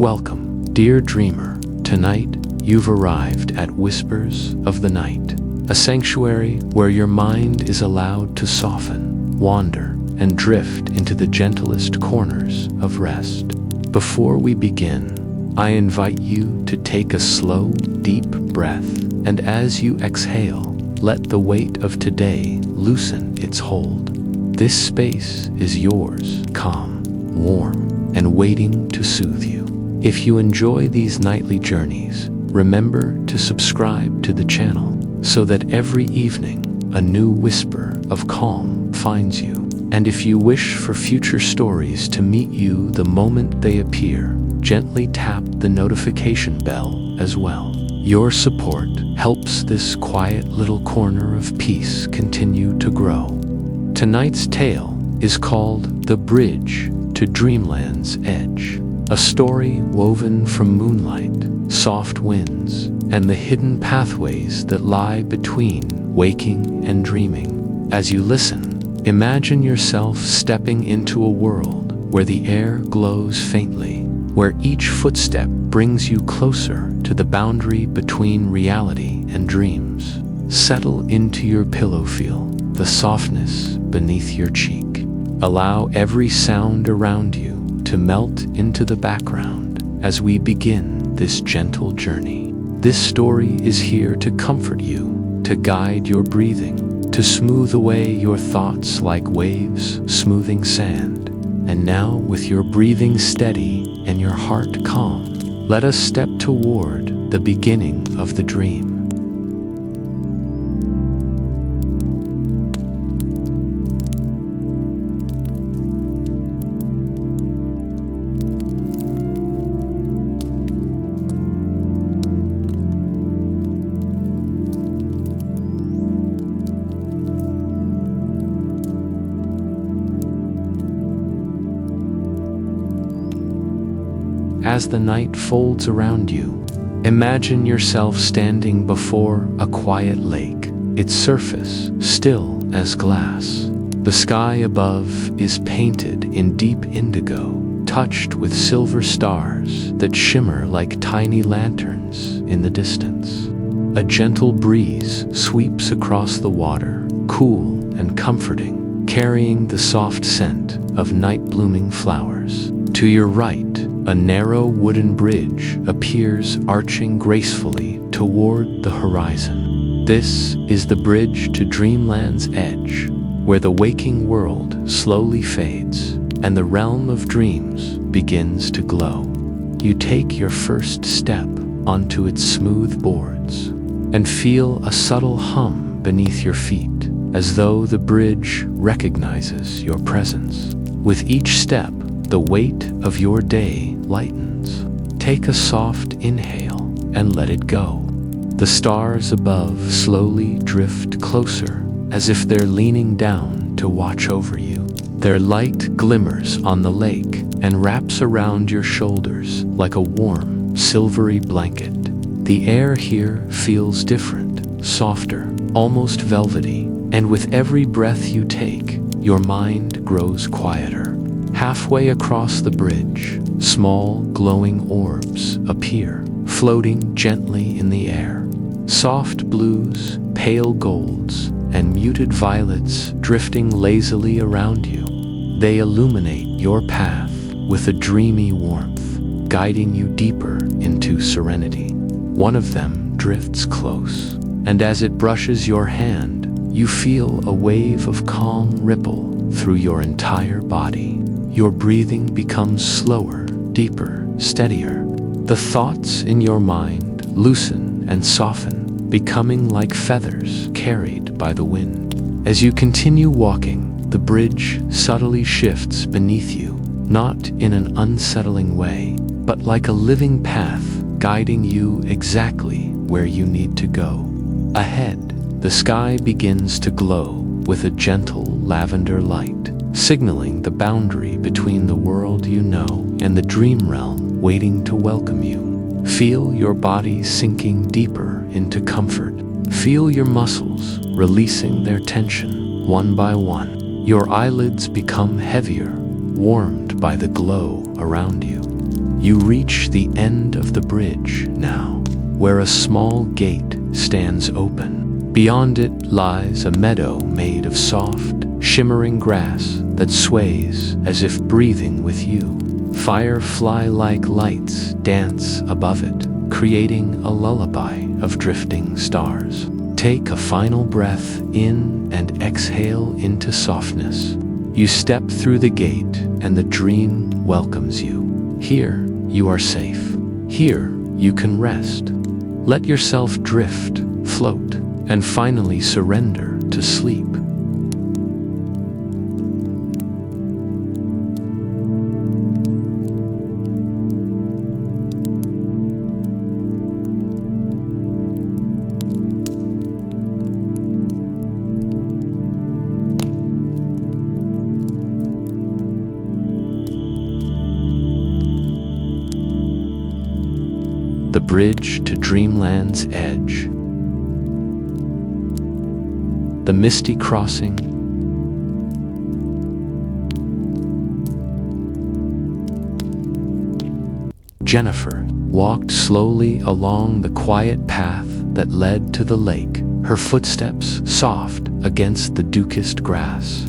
Welcome, dear dreamer. Tonight, you've arrived at Whispers of the Night, a sanctuary where your mind is allowed to soften, wander, and drift into the gentlest corners of rest. Before we begin, I invite you to take a slow, deep breath, and as you exhale, let the weight of today loosen its hold. This space is yours, calm, warm, and waiting to soothe you. If you enjoy these nightly journeys, remember to subscribe to the channel so that every evening a new whisper of calm finds you. And if you wish for future stories to meet you the moment they appear, gently tap the notification bell as well. Your support helps this quiet little corner of peace continue to grow. Tonight's tale is called The Bridge to Dreamland's Edge, a story woven from moonlight, soft winds, and the hidden pathways that lie between waking and dreaming. As you listen, imagine yourself stepping into a world where the air glows faintly, where each footstep brings you closer to the boundary between reality and dreams. Settle into your pillow, feel the softness beneath your cheek. Allow every sound around you to melt into the background as we begin this gentle journey. This story is here to comfort you, to guide your breathing, to smooth away your thoughts like waves smoothing sand. And now, with your breathing steady and your heart calm, let us step toward the beginning of the dream. As the night folds around you, imagine yourself standing before a quiet lake, its surface still as glass. The sky above is painted in deep indigo, touched with silver stars that shimmer like tiny lanterns in the distance. A gentle breeze sweeps across the water, cool and comforting, carrying the soft scent of night-blooming flowers. To your right, a narrow wooden bridge appears arching gracefully toward the horizon. This is the bridge to Dreamland's Edge, where the waking world slowly fades and the realm of dreams begins to glow. You take your first step onto its smooth boards and feel a subtle hum beneath your feet, as though the bridge recognizes your presence. With each step, the weight of your day lightens. Take a soft inhale and let it go. The stars above slowly drift closer, as if they're leaning down to watch over you. Their light glimmers on the lake and wraps around your shoulders like a warm, silvery blanket. The air here feels different, softer, almost velvety, and with every breath you take, your mind grows quieter. Halfway across the bridge, small glowing orbs appear, floating gently in the air. Soft blues, pale golds, and muted violets drifting lazily around you. They illuminate your path with a dreamy warmth, guiding you deeper into serenity. One of them drifts close, and as it brushes your hand, you feel a wave of calm ripple through your entire body. Your breathing becomes slower, deeper, steadier. The thoughts in your mind loosen and soften, becoming like feathers carried by the wind. As you continue walking, the bridge subtly shifts beneath you, not in an unsettling way, but like a living path guiding you exactly where you need to go. Ahead, the sky begins to glow with a gentle lavender light, signaling the boundary between the world you know and the dream realm waiting to welcome you. Feel your body sinking deeper into comfort. Feel your muscles releasing their tension one by one. Your eyelids become heavier, warmed by the glow around you. You reach the end of the bridge now, where a small gate stands open. Beyond it lies a meadow made of soft, shimmering grass that sways as if breathing with you. Firefly-like lights dance above it, creating a lullaby of drifting stars. Take a final breath in and exhale into softness. You step through the gate and the dream welcomes you. Here you are safe. Here you can rest. Let yourself drift, float, and finally surrender to sleep. The bridge to Dreamland's edge. The misty crossing. Jennifer walked slowly along the quiet path that led to the lake, her footsteps soft against the dew-kissed grass.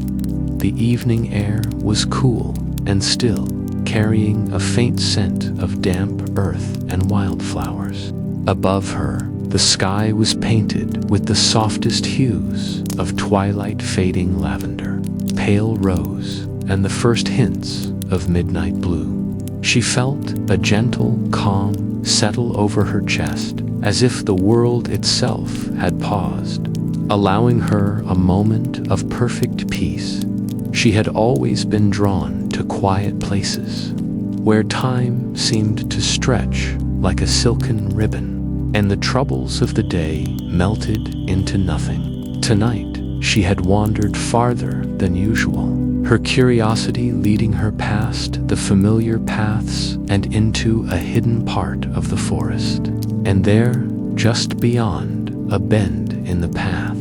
The evening air was cool and still, carrying a faint scent of damp earth and wildflowers. Above her, the sky was painted with the softest hues of twilight fading lavender, pale rose, and the first hints of midnight blue. She felt a gentle calm settle over her chest, as if the world itself had paused, allowing her a moment of perfect peace. She had always been drawn to quiet places, where time seemed to stretch like a silken ribbon, and the troubles of the day melted into nothing. Tonight, she had wandered farther than usual, her curiosity leading her past the familiar paths and into a hidden part of the forest. And there, just beyond a bend in the path,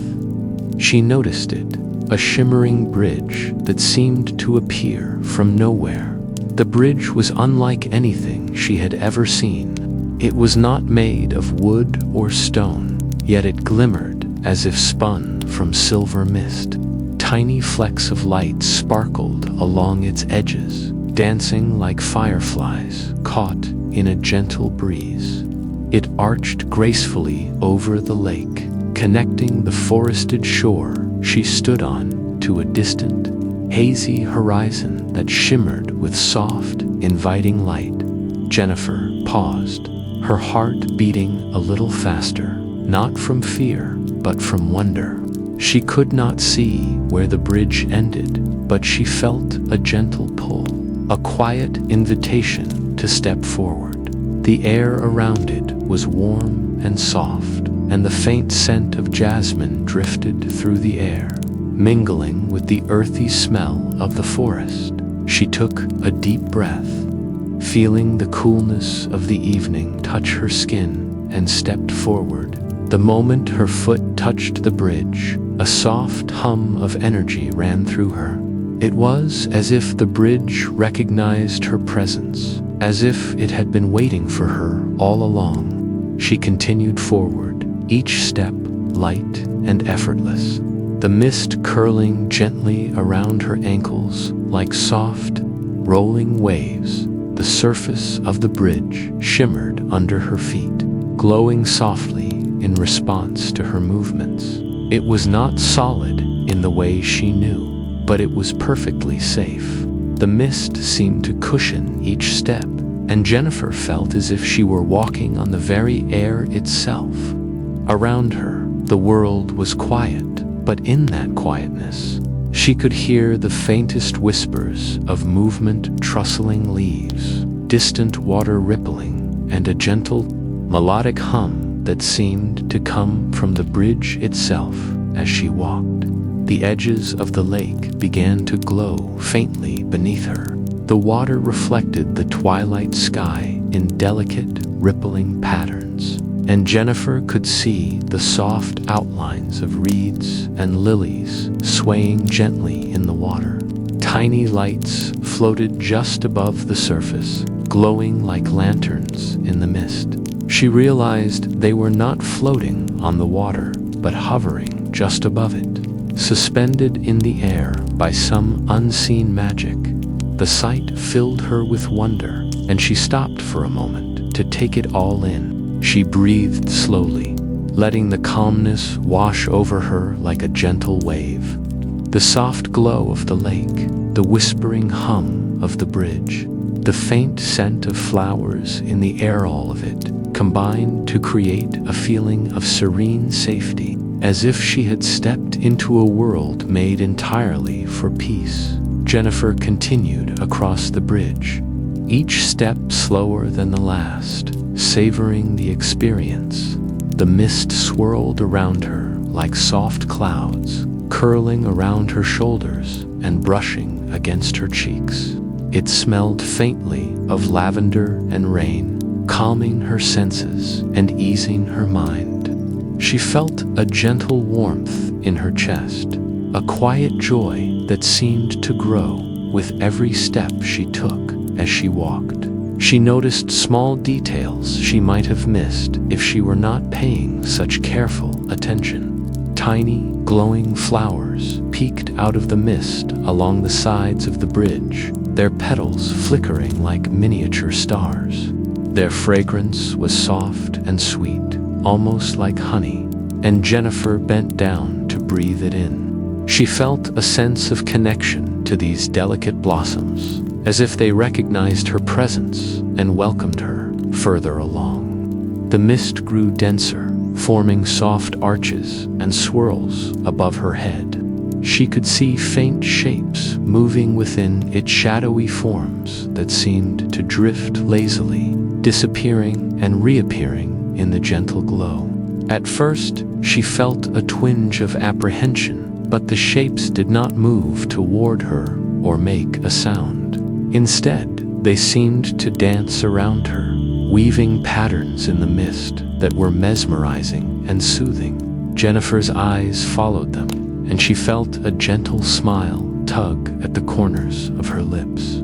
she noticed it, a shimmering bridge that seemed to appear from nowhere. The bridge was unlike anything she had ever seen. It was not made of wood or stone, yet it glimmered as if spun from silver mist. Tiny flecks of light sparkled along its edges, dancing like fireflies caught in a gentle breeze. It arched gracefully over the lake, connecting the forested shore she stood on to a distant, hazy horizon that shimmered with soft, inviting light. Jennifer paused, her heart beating a little faster, not from fear, but from wonder. She could not see where the bridge ended, but she felt a gentle pull, a quiet invitation to step forward. The air around it was warm and soft, and the faint scent of jasmine drifted through the air, mingling with the earthy smell of the forest. She took a deep breath, feeling the coolness of the evening touch her skin, and stepped forward. The moment her foot touched the bridge, a soft hum of energy ran through her. It was as if the bridge recognized her presence, as if it had been waiting for her all along. She continued forward, each step light and effortless, the mist curling gently around her ankles like soft, rolling waves. The surface of the bridge shimmered under her feet, glowing softly in response to her movements. It was not solid in the way she knew, but it was perfectly safe. The mist seemed to cushion each step, and Jennifer felt as if she were walking on the very air itself. Around her, the world was quiet, but in that quietness, she could hear the faintest whispers of movement, rustling leaves, distant water rippling, and a gentle, melodic hum that seemed to come from the bridge itself. As she walked, the edges of the lake began to glow faintly beneath her. The water reflected the twilight sky in delicate, rippling patterns, and Jennifer could see the soft outlines of reeds and lilies swaying gently in the water. Tiny lights floated just above the surface, glowing like lanterns in the mist. She realized they were not floating on the water, but hovering just above it, suspended in the air by some unseen magic. The sight filled her with wonder, and she stopped for a moment to take it all in. She breathed slowly, letting the calmness wash over her like a gentle wave. The soft glow of the lake, the whispering hum of the bridge, the faint scent of flowers in the air, all of it combined to create a feeling of serene safety, as if she had stepped into a world made entirely for peace. Jennifer continued across the bridge, each step slower than the last, savoring the experience. The mist swirled around her like soft clouds, curling around her shoulders and brushing against her cheeks. It smelled faintly of lavender and rain, calming her senses and easing her mind. She felt a gentle warmth in her chest, a quiet joy that seemed to grow with every step she took as she walked. She noticed small details she might have missed if she were not paying such careful attention. Tiny, glowing flowers peeked out of the mist along the sides of the bridge, their petals flickering like miniature stars. Their fragrance was soft and sweet, almost like honey, and Jennifer bent down to breathe it in. She felt a sense of connection to these delicate blossoms, as if they recognized her presence and welcomed her further along. The mist grew denser, forming soft arches and swirls above her head. She could see faint shapes moving within its shadowy forms that seemed to drift lazily, disappearing and reappearing in the gentle glow. At first, she felt a twinge of apprehension, but the shapes did not move toward her or make a sound. Instead, they seemed to dance around her, weaving patterns in the mist that were mesmerizing and soothing. Jennifer's eyes followed them, and she felt a gentle smile tug at the corners of her lips.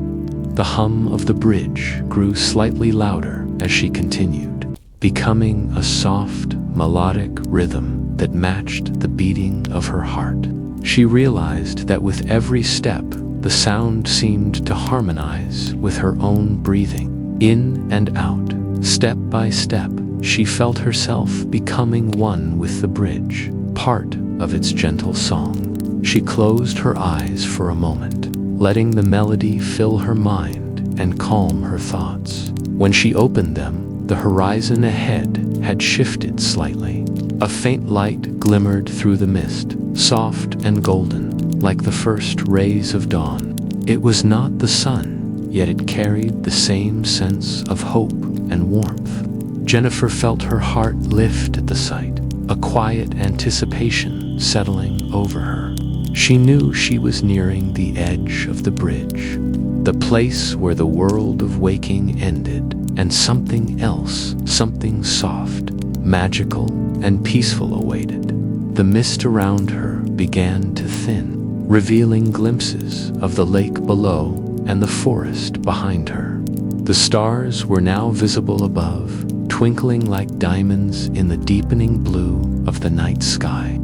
The hum of the bridge grew slightly louder as she continued, becoming a soft, melodic rhythm that matched the beating of her heart. She realized that with every step, the sound seemed to harmonize with her own breathing, in and out. Step by step, she felt herself becoming one with the bridge, part of its gentle song. She closed her eyes for a moment, letting the melody fill her mind and calm her thoughts. When she opened them, the horizon ahead had shifted slightly. A faint light glimmered through the mist, soft and golden, like the first rays of dawn. It was not the sun, yet it carried the same sense of hope and warmth. Jennifer felt her heart lift at the sight, a quiet anticipation settling over her. She knew she was nearing the edge of the bridge, the place where the world of waking ended, and something else, something soft, magical, and peaceful awaited. The mist around her began to thin, revealing glimpses of the lake below and the forest behind her. The stars were now visible above, twinkling like diamonds in the deepening blue of the night sky.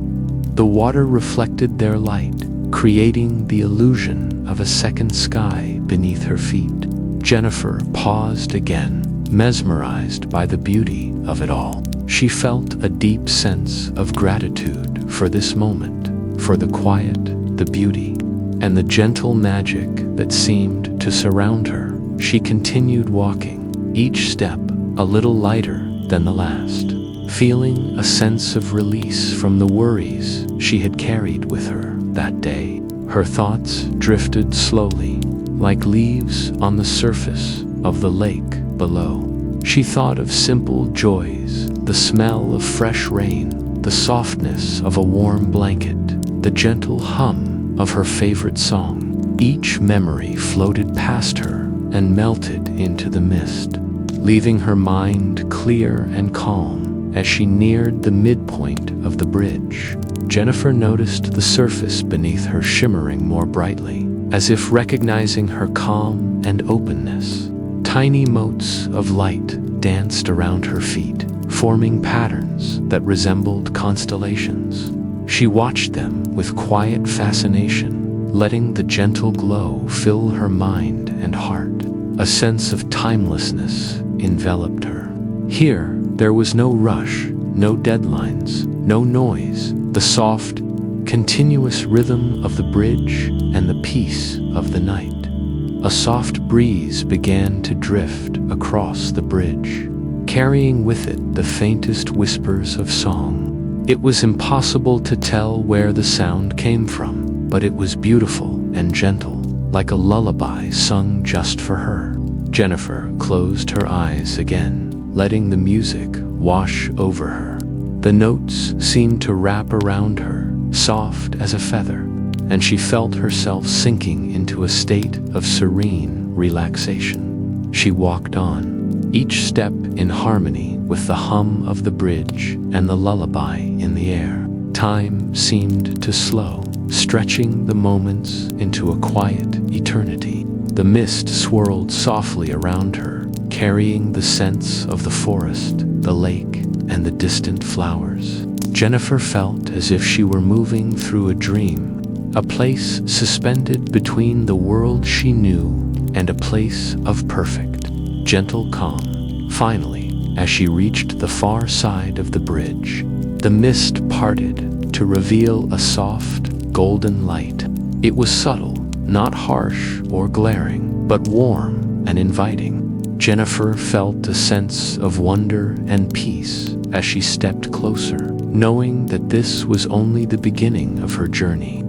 The water reflected their light, creating the illusion of a second sky beneath her feet. Jennifer paused again, mesmerized by the beauty of it all. She felt a deep sense of gratitude for this moment, for the quiet, the beauty, and the gentle magic that seemed to surround her. She continued walking, each step a little lighter than the last, feeling a sense of release from the worries she had carried with her that day. Her thoughts drifted slowly, like leaves on the surface of the lake below. She thought of simple joys, the smell of fresh rain, the softness of a warm blanket, the gentle hum of her favorite song. Each memory floated past her and melted into the mist, leaving her mind clear and calm. As she neared the midpoint of the bridge, Jennifer noticed the surface beneath her shimmering more brightly, as if recognizing her calm and openness. Tiny motes of light danced around her feet, forming patterns that resembled constellations. She watched them with quiet fascination, letting the gentle glow fill her mind and heart. A sense of timelessness enveloped her. Here, there was no rush, no deadlines, no noise. The soft, continuous rhythm of the bridge and the peace of the night. A soft breeze began to drift across the bridge, carrying with it the faintest whispers of song. It was impossible to tell where the sound came from, but it was beautiful and gentle, like a lullaby sung just for her. Jennifer closed her eyes again, letting the music wash over her. The notes seemed to wrap around her, soft as a feather, and she felt herself sinking into a state of serene relaxation. She walked on, each step in harmony with the hum of the bridge and the lullaby in the air. Time seemed to slow, stretching the moments into a quiet eternity. The mist swirled softly around her, carrying the scents of the forest, the lake, and the distant flowers. Jennifer felt as if she were moving through a dream, a place suspended between the world she knew and a place of perfect, gentle calm. Finally, as she reached the far side of the bridge, the mist parted to reveal a soft, golden light. It was subtle, not harsh or glaring, but warm and inviting. Jennifer felt a sense of wonder and peace as she stepped closer, knowing that this was only the beginning of her journey.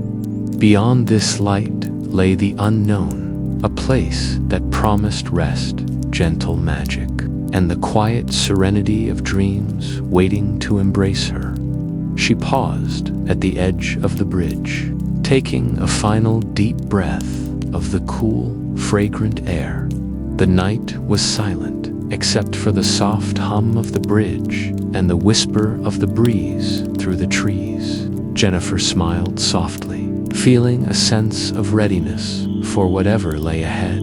Beyond this light lay the unknown, a place that promised rest, gentle magic, and the quiet serenity of dreams waiting to embrace her. She paused at the edge of the bridge, taking a final deep breath of the cool, fragrant air. The night was silent, except for the soft hum of the bridge and the whisper of the breeze through the trees. Jennifer smiled softly, feeling a sense of readiness for whatever lay ahead.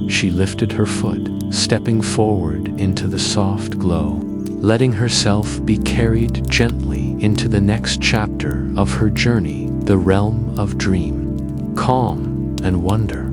She lifted her foot, stepping forward into the soft glow, letting herself be carried gently into the next chapter of her journey, the realm of dream, calm, and wonder.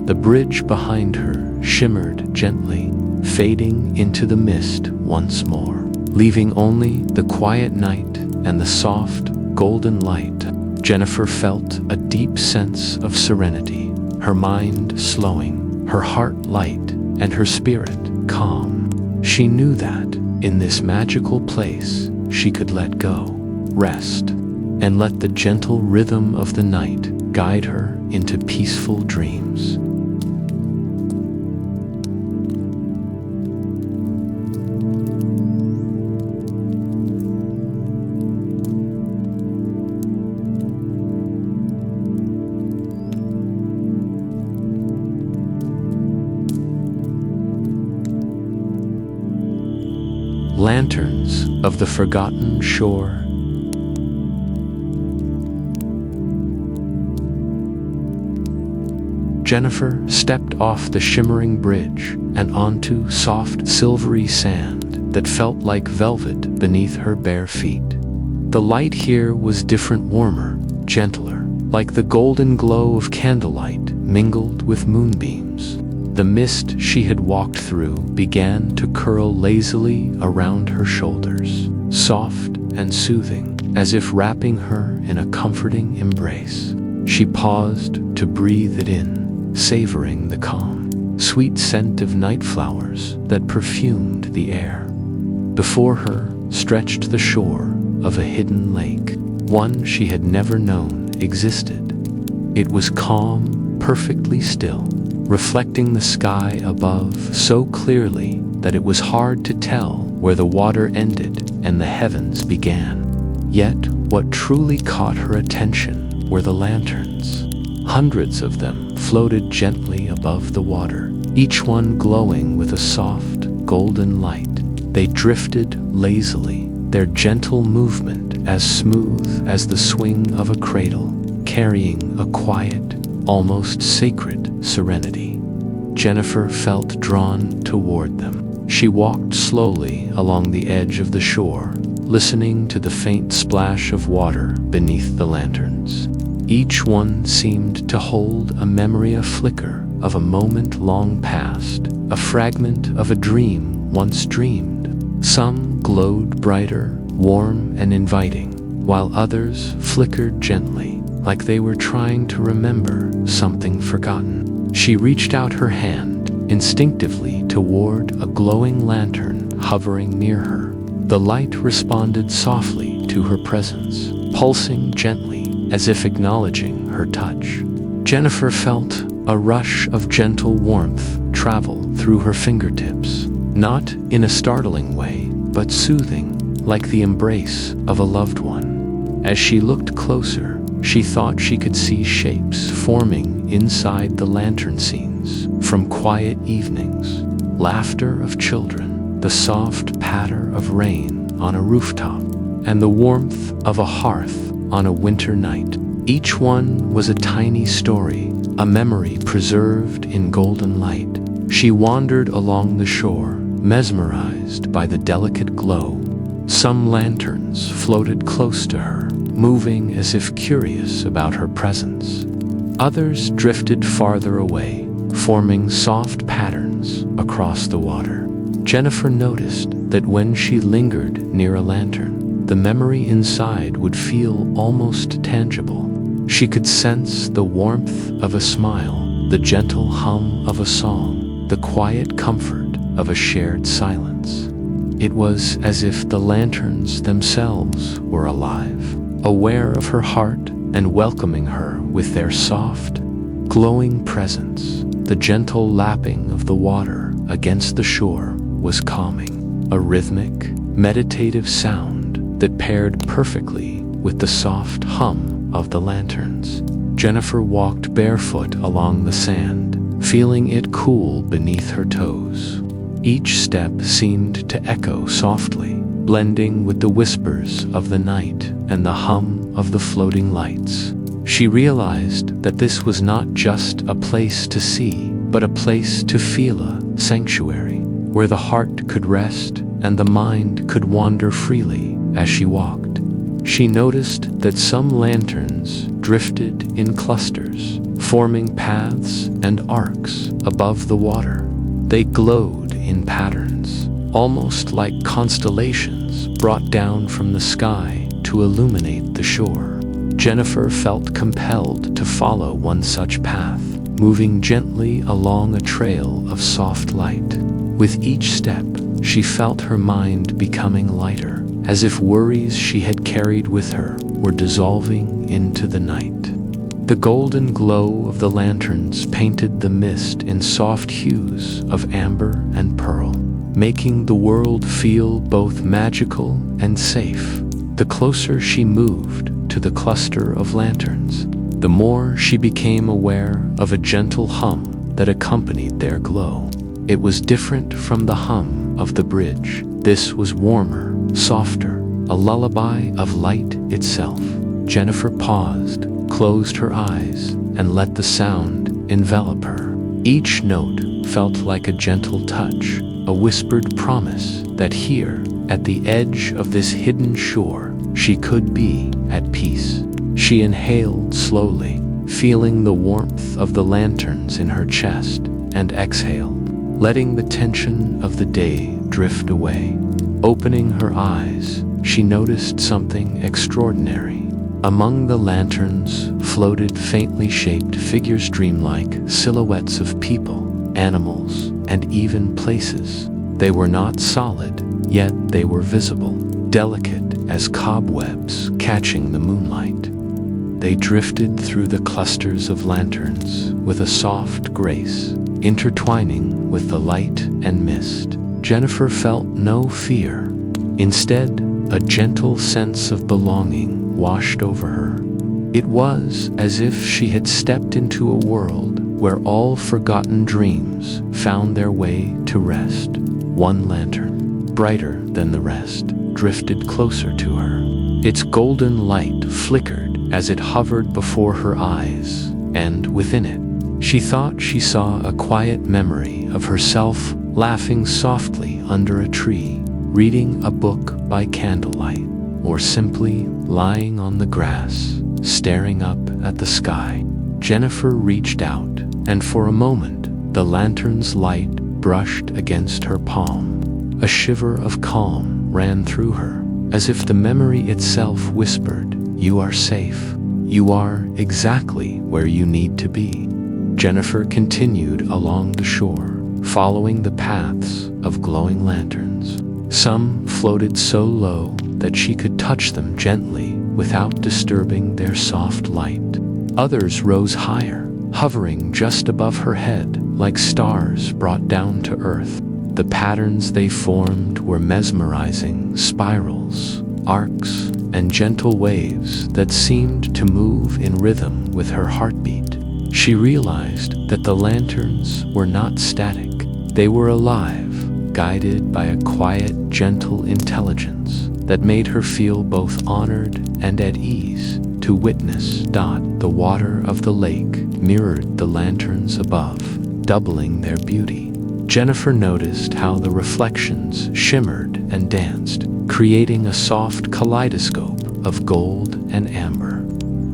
The bridge behind her shimmered gently, fading into the mist once more, leaving only the quiet night and the soft, golden light. Jennifer felt a deep sense of serenity, her mind slowing, her heart light, and her spirit calm. She knew that, in this magical place, she could let go, rest, and let the gentle rhythm of the night guide her into peaceful dreams. Lanterns of the Forgotten Shore. Jennifer stepped off the shimmering bridge and onto soft, silvery sand that felt like velvet beneath her bare feet. The light here was different, warmer, gentler, like the golden glow of candlelight mingled with moonbeams. The mist she had walked through began to curl lazily around her shoulders, soft and soothing, as if wrapping her in a comforting embrace. She paused to breathe it in, savoring the calm, sweet scent of night flowers that perfumed the air. Before her stretched the shore of a hidden lake, one she had never known existed. It was calm, perfectly still, reflecting the sky above so clearly that it was hard to tell where the water ended and the heavens began. Yet what truly caught her attention were the lanterns. Hundreds of them floated gently above the water, each one glowing with a soft, golden light. They drifted lazily, their gentle movement as smooth as the swing of a cradle, carrying a quiet, almost sacred serenity. Jennifer felt drawn toward them. She walked slowly along the edge of the shore, listening to the faint splash of water beneath the lanterns. Each one seemed to hold a memory, a flicker of a moment long past, a fragment of a dream once dreamed. Some glowed brighter, warm and inviting, while others flickered gently, like they were trying to remember something forgotten. She reached out her hand instinctively toward a glowing lantern hovering near her. The light responded softly to her presence, pulsing gently as if acknowledging her touch. Jennifer felt a rush of gentle warmth travel through her fingertips, not in a startling way, but soothing, like the embrace of a loved one. As she looked closer, she thought she could see shapes forming inside the lantern scenes, from quiet evenings, laughter of children, the soft patter of rain on a rooftop, and the warmth of a hearth on a winter night. Each one was a tiny story, a memory preserved in golden light. She wandered along the shore, mesmerized by the delicate glow. Some lanterns floated close to her, moving as if curious about her presence. Others drifted farther away, forming soft patterns across the water. Jennifer noticed that when she lingered near a lantern, the memory inside would feel almost tangible. She could sense the warmth of a smile, the gentle hum of a song, the quiet comfort of a shared silence. It was as if the lanterns themselves were alive, aware of her heart and welcoming her with their soft, glowing presence. The gentle lapping of the water against the shore was calming, a rhythmic, meditative sound that paired perfectly with the soft hum of the lanterns. Jennifer walked barefoot along the sand, feeling it cool beneath her toes. Each step seemed to echo softly, blending with the whispers of the night and the hum of the floating lights. She realized that this was not just a place to see, but a place to feel, a sanctuary, where the heart could rest and the mind could wander freely as she walked. She noticed that some lanterns drifted in clusters, forming paths and arcs above the water. They glowed in patterns, almost like constellations brought down from the sky to illuminate the shore. Jennifer felt compelled to follow one such path, moving gently along a trail of soft light. With each step, she felt her mind becoming lighter, as if worries she had carried with her were dissolving into the night. The golden glow of the lanterns painted the mist in soft hues of amber and pearl, making the world feel both magical and safe. The closer she moved to the cluster of lanterns, the more she became aware of a gentle hum that accompanied their glow. It was different from the hum of the bridge. This was warmer, softer, a lullaby of light itself. Jennifer paused, closed her eyes, and let the sound envelop her. Each note felt like a gentle touch, a whispered promise that here, at the edge of this hidden shore, she could be at peace. She inhaled slowly, feeling the warmth of the lanterns in her chest, and exhaled, letting the tension of the day drift away. Opening her eyes, she noticed something extraordinary. Among the lanterns floated faintly shaped figures, dreamlike silhouettes of people, animals, and even places. They were not solid, yet they were visible, delicate as cobwebs catching the moonlight. They drifted through the clusters of lanterns with a soft grace, intertwining with the light and mist. Jennifer felt no fear. Instead, a gentle sense of belonging washed over her. It was as if she had stepped into a world where all forgotten dreams found their way to rest. One lantern, brighter than the rest, drifted closer to her. Its golden light flickered as it hovered before her eyes, and within it, She thought she saw a quiet memory of herself laughing softly under a tree, reading a book by candlelight, or simply lying on the grass, staring up at the sky. Jennifer reached out, and for a moment, the lantern's light brushed against her palm. A shiver of calm ran through her, as if the memory itself whispered, "You are safe. You are exactly where you need to be." Jennifer continued along the shore, following the paths of glowing lanterns. Some floated so low that she could touch them gently without disturbing their soft light. Others rose higher, hovering just above her head like stars brought down to earth. The patterns they formed were mesmerizing: spirals, arcs, and gentle waves that seemed to move in rhythm with her heartbeat. She realized that the lanterns were not static. They were alive, guided by a quiet, gentle intelligence that made her feel both honored and at ease to witness. The water of the lake mirrored the lanterns above, doubling their beauty. Jennifer noticed how the reflections shimmered and danced, creating a soft kaleidoscope of gold and amber.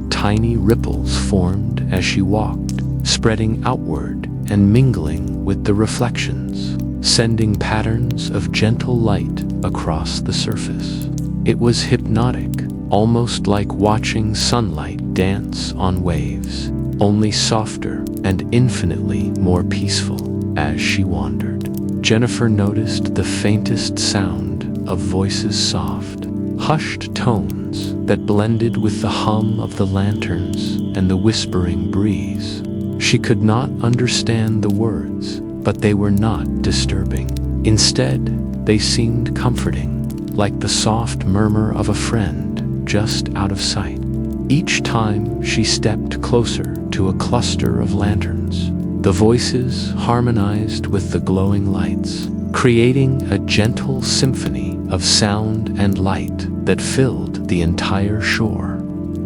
Tiny ripples formed as she walked, spreading outward and mingling with the reflections, sending patterns of gentle light across the surface. It was hypnotic, almost like watching sunlight dance on waves, only softer and infinitely more peaceful. As she wandered, Jennifer noticed the faintest sound of voices, soft, hushed tones that blended with the hum of the lanterns and the whispering breeze. She could not understand the words, but they were not disturbing. Instead, they seemed comforting, like the soft murmur of a friend just out of sight. Each time she stepped closer to a cluster of lanterns, the voices harmonized with the glowing lights, creating a gentle symphony of sound and light that filled the entire shore.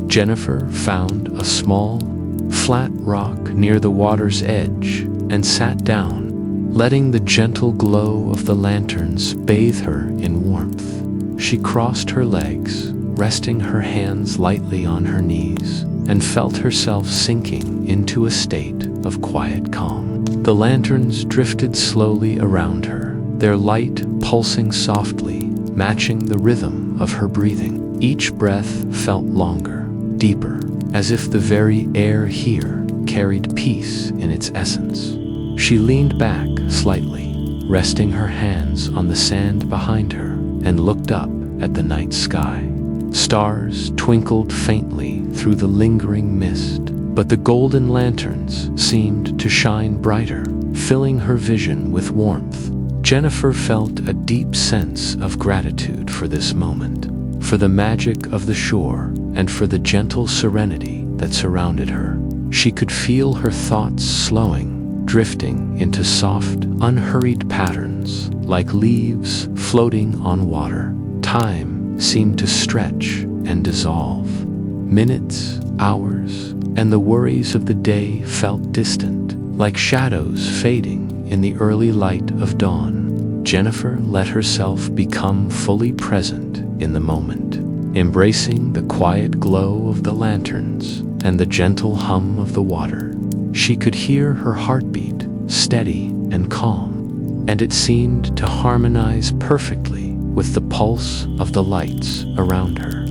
Jennifer found a small, flat rock near the water's edge and sat down, letting the gentle glow of the lanterns bathe her in warmth. She crossed her legs, resting her hands lightly on her knees, and felt herself sinking into a state of quiet calm. The lanterns drifted slowly around her, their light pulsing softly, matching the rhythm of her breathing. Each breath felt longer, deeper, as if the very air here carried peace in its essence. She leaned back slightly, resting her hands on the sand behind her, and looked up at the night sky. Stars twinkled faintly through the lingering mist, but the golden lanterns seemed to shine brighter, filling her vision with warmth. Jennifer felt a deep sense of gratitude for this moment, for the magic of the shore, and for the gentle serenity that surrounded her. She could feel her thoughts slowing, drifting into soft, unhurried patterns, like leaves floating on water. Time seemed to stretch and dissolve. Minutes, hours, and the worries of the day felt distant, like shadows fading in the early light of dawn. Jennifer let herself become fully present in the moment, embracing the quiet glow of the lanterns and the gentle hum of the water. She could hear her heartbeat, steady and calm, and it seemed to harmonize perfectly with the pulse of the lights around her.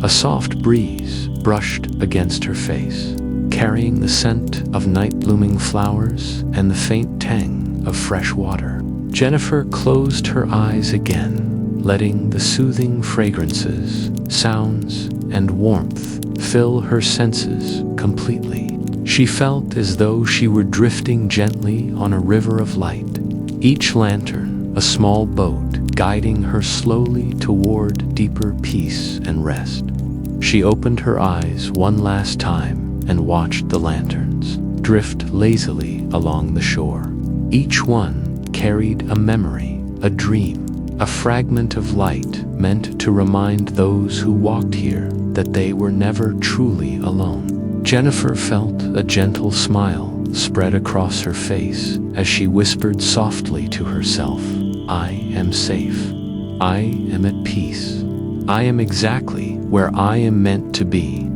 A soft breeze brushed against her face, carrying the scent of night-blooming flowers and the faint tang of fresh water. Jennifer closed her eyes again, letting the soothing fragrances, sounds, and warmth fill her senses completely. She felt as though she were drifting gently on a river of light, each lantern a small boat guiding her slowly toward deeper peace and rest. She opened her eyes one last time and watched the lanterns drift lazily along the shore. Each one carried a memory, a dream, a fragment of light meant to remind those who walked here that they were never truly alone. Jennifer felt a gentle smile spread across her face as she whispered softly to herself, "I am safe. I am at peace. I am exactly where I am meant to be."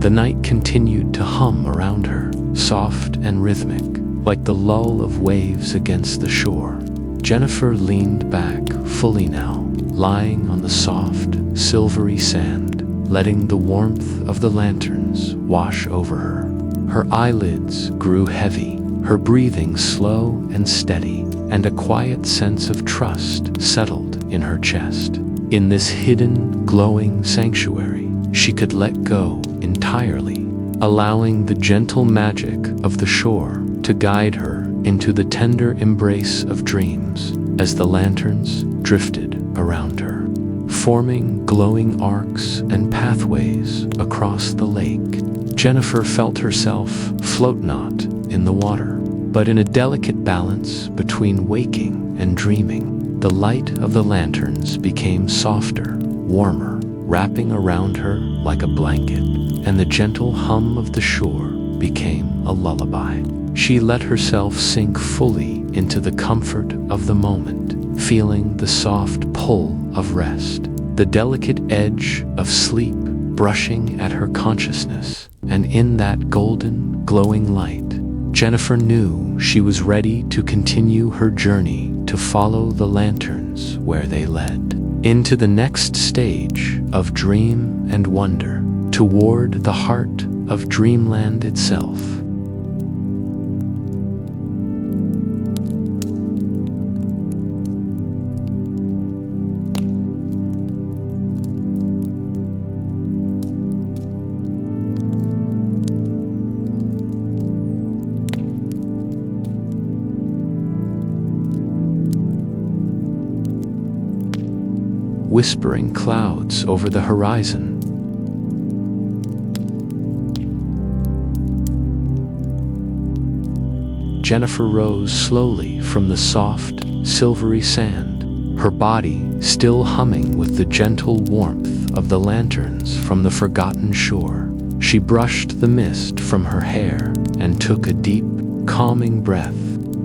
The night continued to hum around her, soft and rhythmic, like the lull of waves against the shore. Jennifer leaned back fully now, lying on the soft, silvery sand, letting the warmth of the lanterns wash over her. Her eyelids grew heavy, her breathing slow and steady, and a quiet sense of trust settled in her chest. In this hidden, glowing sanctuary, she could let go entirely, allowing the gentle magic of the shore to guide her into the tender embrace of dreams as the lanterns drifted around her, forming glowing arcs and pathways across the lake. Jennifer felt herself float not in the water, but in a delicate balance between waking and dreaming. The light of the lanterns became softer, warmer, wrapping around her like a blanket, and the gentle hum of the shore became a lullaby. She let herself sink fully into the comfort of the moment, feeling the soft pull of rest, the delicate edge of sleep brushing at her consciousness, and in that golden, glowing light, Jennifer knew she was ready to continue her journey to follow the lanterns where they led, into the next stage of dream and wonder, toward the heart of Dreamland itself. Whispering clouds over the horizon. Jennifer rose slowly from the soft, silvery sand, her body still humming with the gentle warmth of the lanterns from the forgotten shore. She brushed the mist from her hair and took a deep, calming breath.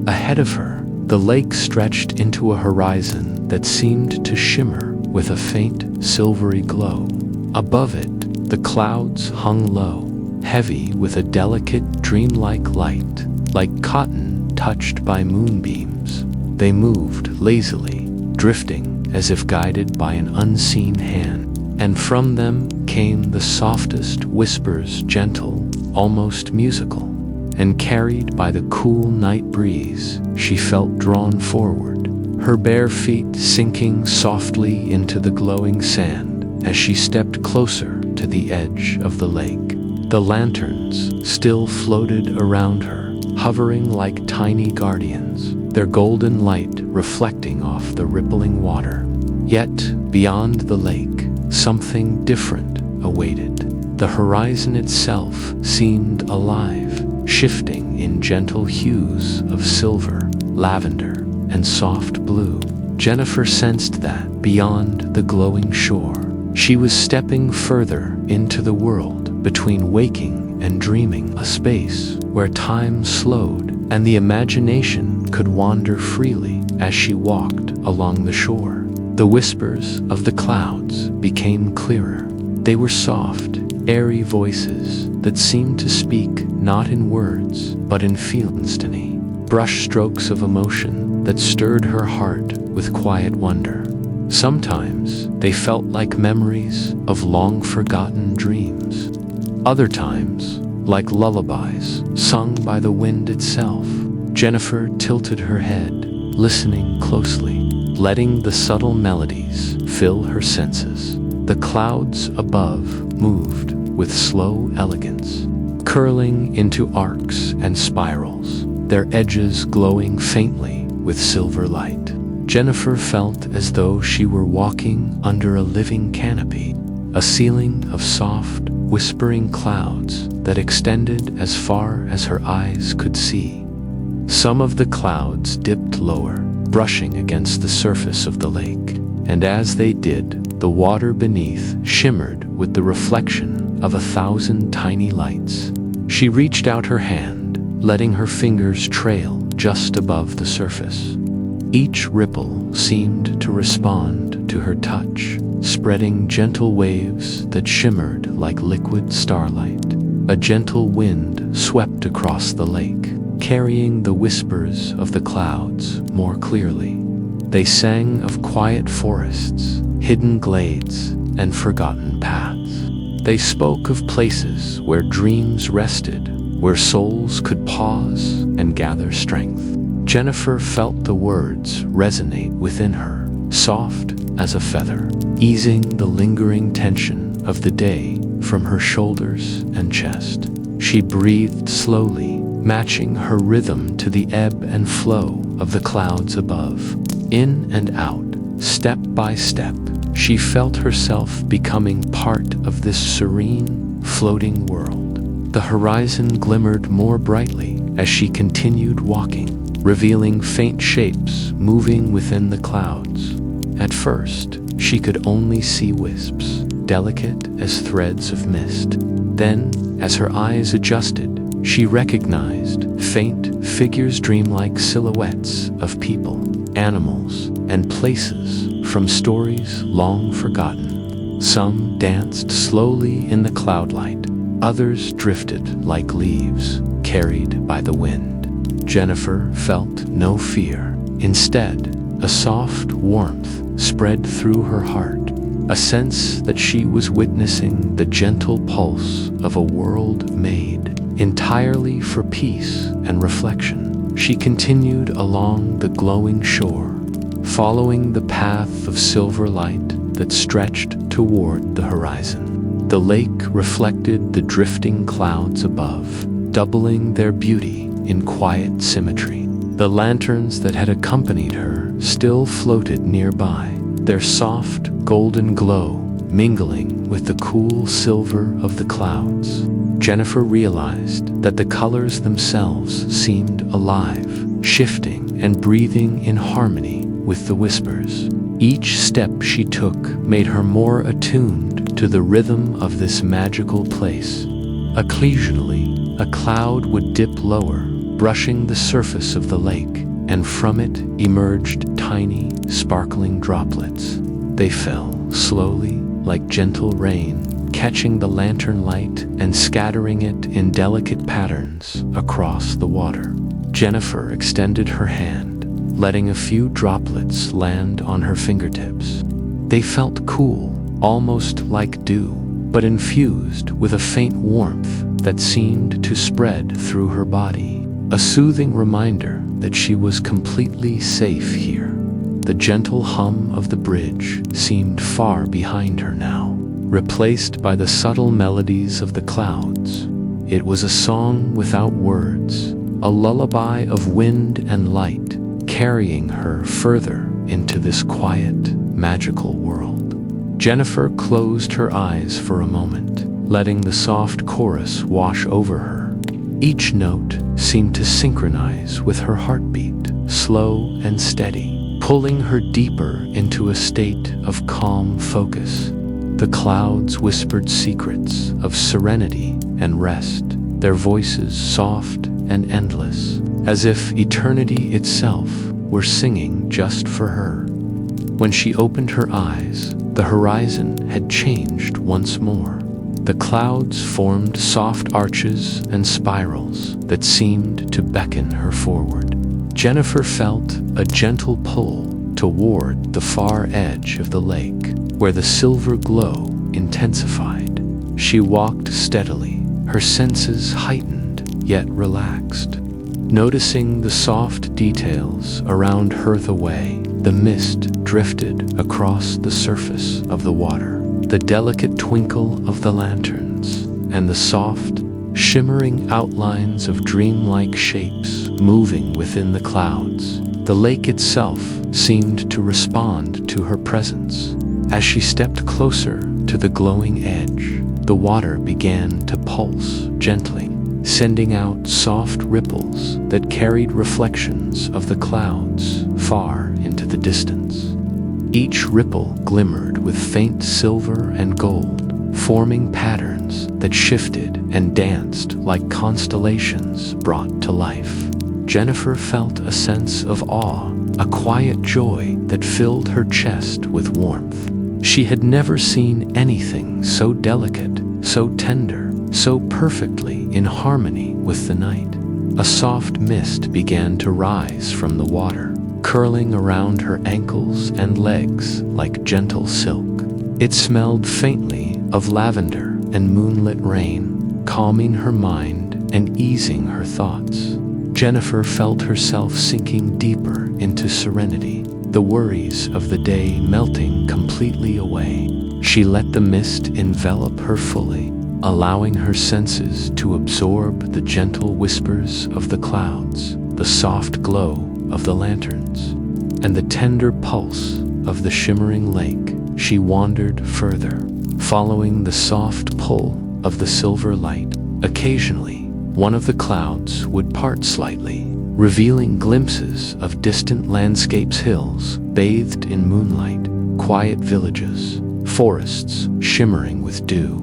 Ahead of her, the lake stretched into a horizon that seemed to shimmer with a faint, silvery glow. Above it, the clouds hung low, heavy with a delicate, dreamlike light, like cotton touched by moonbeams. They moved lazily, drifting as if guided by an unseen hand, and from them came the softest whispers, gentle, almost musical, and carried by the cool night breeze, she felt drawn forward, her bare feet sinking softly into the glowing sand as she stepped closer to the edge of the lake. The lanterns still floated around her, hovering like tiny guardians, their golden light reflecting off the rippling water. Yet, beyond the lake, something different awaited. The horizon itself seemed alive, shifting in gentle hues of silver, lavender, and soft blue. Jennifer sensed that, beyond the glowing shore, she was stepping further into the world between waking and dreaming, a space where time slowed and the imagination could wander freely as she walked along the shore. The whispers of the clouds became clearer. They were soft, airy voices that seemed to speak not in words but in feelings, brush strokes of emotion that stirred her heart with quiet wonder. Sometimes they felt like memories of long-forgotten dreams. Other times, like lullabies sung by the wind itself. Jennifer tilted her head, listening closely, letting the subtle melodies fill her senses. The clouds above moved with slow elegance, curling into arcs and spirals, their edges glowing faintly with silver light. Jennifer felt as though she were walking under a living canopy, a ceiling of soft, whispering clouds that extended as far as her eyes could see. Some of the clouds dipped lower, brushing against the surface of the lake, and as they did, the water beneath shimmered with the reflection of 1,000 tiny lights. She reached out her hand, letting her fingers trail just above the surface. Each ripple seemed to respond to her touch, spreading gentle waves that shimmered like liquid starlight. A gentle wind swept across the lake, carrying the whispers of the clouds more clearly. They sang of quiet forests, hidden glades, and forgotten paths. They spoke of places where dreams rested, where souls could pause and gather strength. Jennifer felt the words resonate within her, soft as a feather, easing the lingering tension of the day from her shoulders and chest. She breathed slowly, matching her rhythm to the ebb and flow of the clouds above. In and out, step by step, she felt herself becoming part of this serene, floating world. The horizon glimmered more brightly as she continued walking, revealing faint shapes moving within the clouds. At first, she could only see wisps, delicate as threads of mist. Then, as her eyes adjusted, she recognized faint figures, dreamlike silhouettes of people, animals, and places from stories long forgotten. Some danced slowly in the cloudlight, others drifted like leaves carried by the wind. Jennifer felt no fear. Instead, a soft warmth spread through her heart, a sense that she was witnessing the gentle pulse of a world made entirely for peace and reflection. She continued along the glowing shore, following the path of silver light that stretched toward the horizon. The lake reflected the drifting clouds above, doubling their beauty in quiet symmetry. The lanterns that had accompanied her still floated nearby, their soft golden glow mingling with the cool silver of the clouds. Jennifer realized that the colors themselves seemed alive, shifting and breathing in harmony with the whispers. Each step she took made her more attuned to the rhythm of this magical place. Occasionally, a cloud would dip lower, brushing the surface of the lake, and from it emerged tiny, sparkling droplets. They fell slowly, like gentle rain, catching the lantern light and scattering it in delicate patterns across the water. Jennifer extended her hand, letting a few droplets land on her fingertips. They felt cool, almost like dew, but infused with a faint warmth that seemed to spread through her body, a soothing reminder that she was completely safe here. The gentle hum of the bridge seemed far behind her now, replaced by the subtle melodies of the clouds. It was a song without words, a lullaby of wind and light, carrying her further into this quiet, magical world. Jennifer closed her eyes for a moment, letting the soft chorus wash over her. Each note seemed to synchronize with her heartbeat, slow and steady, pulling her deeper into a state of calm focus. The clouds whispered secrets of serenity and rest, their voices soft and endless, as if eternity itself were singing just for her. When she opened her eyes, the horizon had changed once more. The clouds formed soft arches and spirals that seemed to beckon her forward. Jennifer felt a gentle pull toward the far edge of the lake, where the silver glow intensified. She walked steadily, her senses heightened yet relaxed. Noticing the soft details around her, the way the mist drifted across the surface of the water, the delicate twinkle of the lanterns, and the soft, shimmering outlines of dreamlike shapes moving within the clouds. The lake itself seemed to respond to her presence. As she stepped closer to the glowing edge, the water began to pulse gently, sending out soft ripples that carried reflections of the clouds far into the distance. Each ripple glimmered with faint silver and gold, forming patterns that shifted and danced like constellations brought to life. Jennifer felt a sense of awe, a quiet joy that filled her chest with warmth. She had never seen anything so delicate, so tender, so perfectly in harmony with the night. A soft mist began to rise from the water, curling around her ankles and legs like gentle silk. It smelled faintly of lavender and moonlit rain, calming her mind and easing her thoughts. Jennifer felt herself sinking deeper into serenity, the worries of the day melting completely away. She let the mist envelop her fully, allowing her senses to absorb the gentle whispers of the clouds, the soft glow of the lanterns, and the tender pulse of the shimmering lake. She wandered further, following the soft pull of the silver light. Occasionally, one of the clouds would part slightly, revealing glimpses of distant landscapes, hills bathed in moonlight, quiet villages, forests shimmering with dew.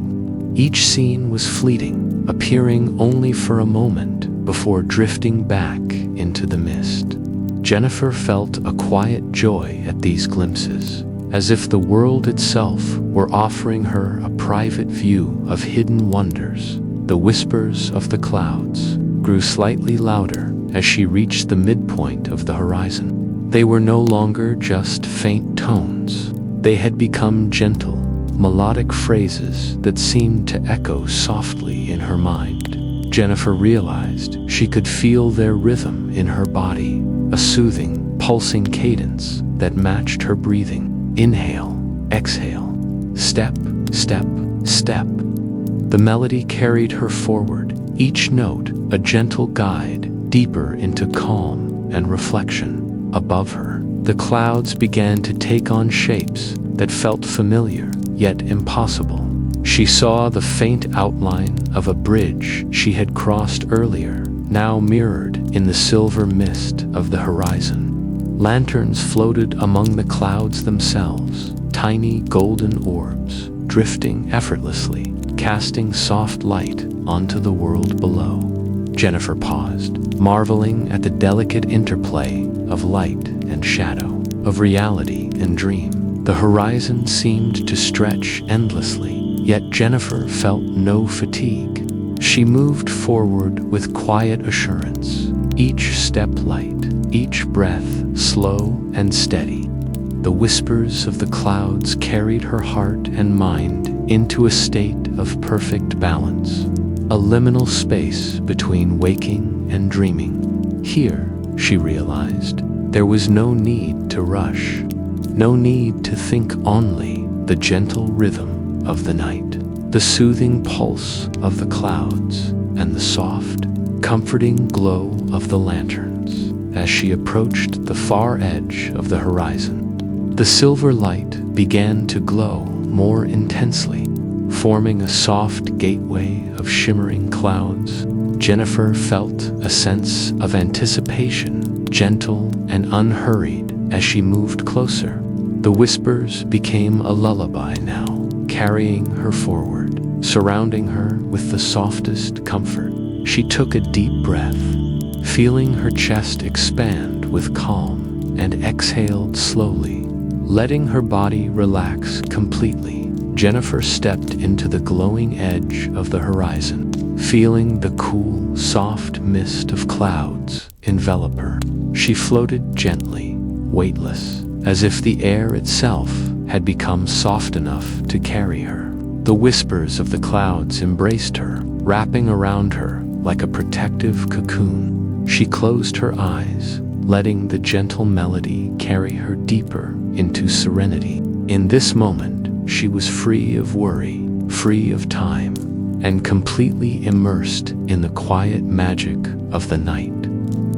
Each scene was fleeting, appearing only for a moment before drifting back into the mist. Jennifer felt a quiet joy at these glimpses, as if the world itself were offering her a private view of hidden wonders. The whispers of the clouds grew slightly louder as she reached the midpoint of the horizon. They were no longer just faint tones. They had become gentle, melodic phrases that seemed to echo softly in her mind. Jennifer realized she could feel their rhythm in her body, a soothing, pulsing cadence that matched her breathing. Inhale, exhale, step, step, step. The melody carried her forward, each note a gentle guide deeper into calm and reflection. Above her, the clouds began to take on shapes that felt familiar yet impossible. She saw the faint outline of a bridge she had crossed earlier, now mirrored in the silver mist of the horizon. Lanterns floated among the clouds themselves, tiny golden orbs drifting effortlessly, casting soft light onto the world below. Jennifer paused, marveling at the delicate interplay of light and shadow, of reality and dream. The horizon seemed to stretch endlessly, yet Jennifer felt no fatigue. She moved forward with quiet assurance, each step light, each breath slow and steady. The whispers of the clouds carried her heart and mind into a state of perfect balance, a liminal space between waking and dreaming. Here, she realized, there was no need to rush, no need to think, only the gentle rhythm of the night, the soothing pulse of the clouds, and the soft, comforting glow of the lanterns. As she approached the far edge of the horizon, the silver light began to glow more intensely, forming a soft gateway of shimmering clouds. Jennifer felt a sense of anticipation, gentle and unhurried, as she moved closer. The whispers became a lullaby now, carrying her forward, surrounding her with the softest comfort. She took a deep breath, feeling her chest expand with calm, and exhaled slowly, letting her body relax completely. Jennifer stepped into the glowing edge of the horizon, feeling the cool, soft mist of clouds envelop her. She floated gently, weightless, as if the air itself had become soft enough to carry her. The whispers of the clouds embraced her, wrapping around her like a protective cocoon. She closed her eyes, letting the gentle melody carry her deeper into serenity. In this moment, she was free of worry, free of time, and completely immersed in the quiet magic of the night.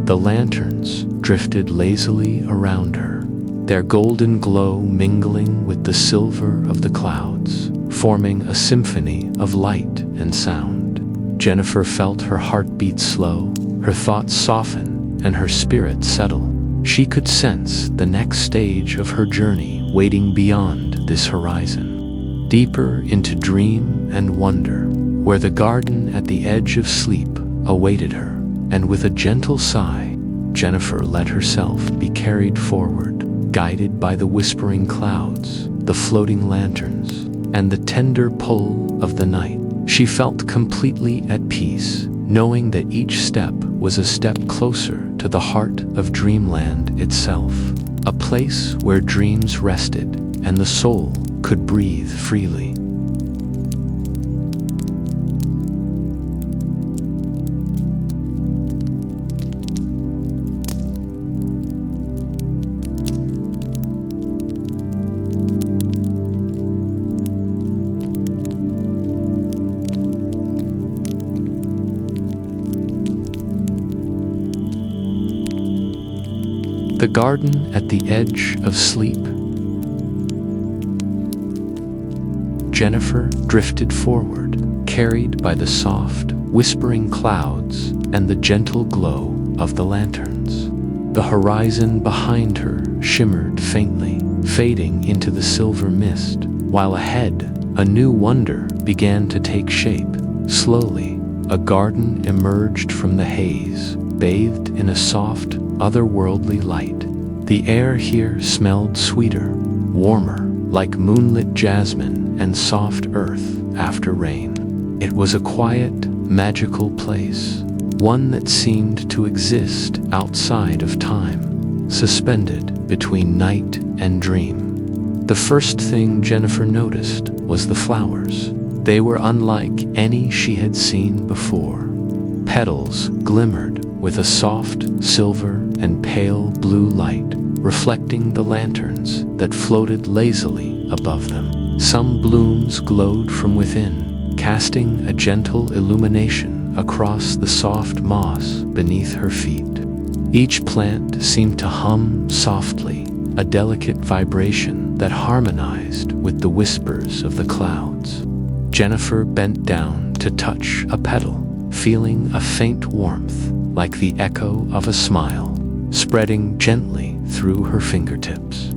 The lanterns drifted lazily around her, their golden glow mingling with the silver of the clouds, forming a symphony of light and sound. Jennifer felt her heart beat slow, her thoughts soften, and her spirit settle. She could sense the next stage of her journey waiting beyond this horizon. deeper into dream and wonder, where the garden at the edge of sleep awaited her. And with a gentle sigh, Jennifer let herself be carried forward, guided by the whispering clouds, the floating lanterns, and the tender pull of the night. She felt completely at peace, knowing that each step was a step closer to the heart of Dreamland itself, a place where dreams rested and the soul could breathe freely. The garden at the edge of sleep. Jennifer drifted forward, carried by the soft, whispering clouds and the gentle glow of the lanterns. The horizon behind her shimmered faintly, fading into the silver mist, while ahead, a new wonder began to take shape. Slowly, a garden emerged from the haze, bathed in a soft, otherworldly light. The air here smelled sweeter, warmer, like moonlit jasmine and soft earth after rain. It was a quiet, magical place, one that seemed to exist outside of time, suspended between night and dream. The first thing Jennifer noticed was the flowers. They were unlike any she had seen before. Petals glimmered with a soft silver and pale blue light, reflecting the lanterns that floated lazily above them. Some blooms glowed from within, casting a gentle illumination across the soft moss beneath her feet. Each plant seemed to hum softly, a delicate vibration that harmonized with the whispers of the clouds. Jennifer bent down to touch a petal, feeling a faint warmth, like the echo of a smile, spreading gently through her fingertips.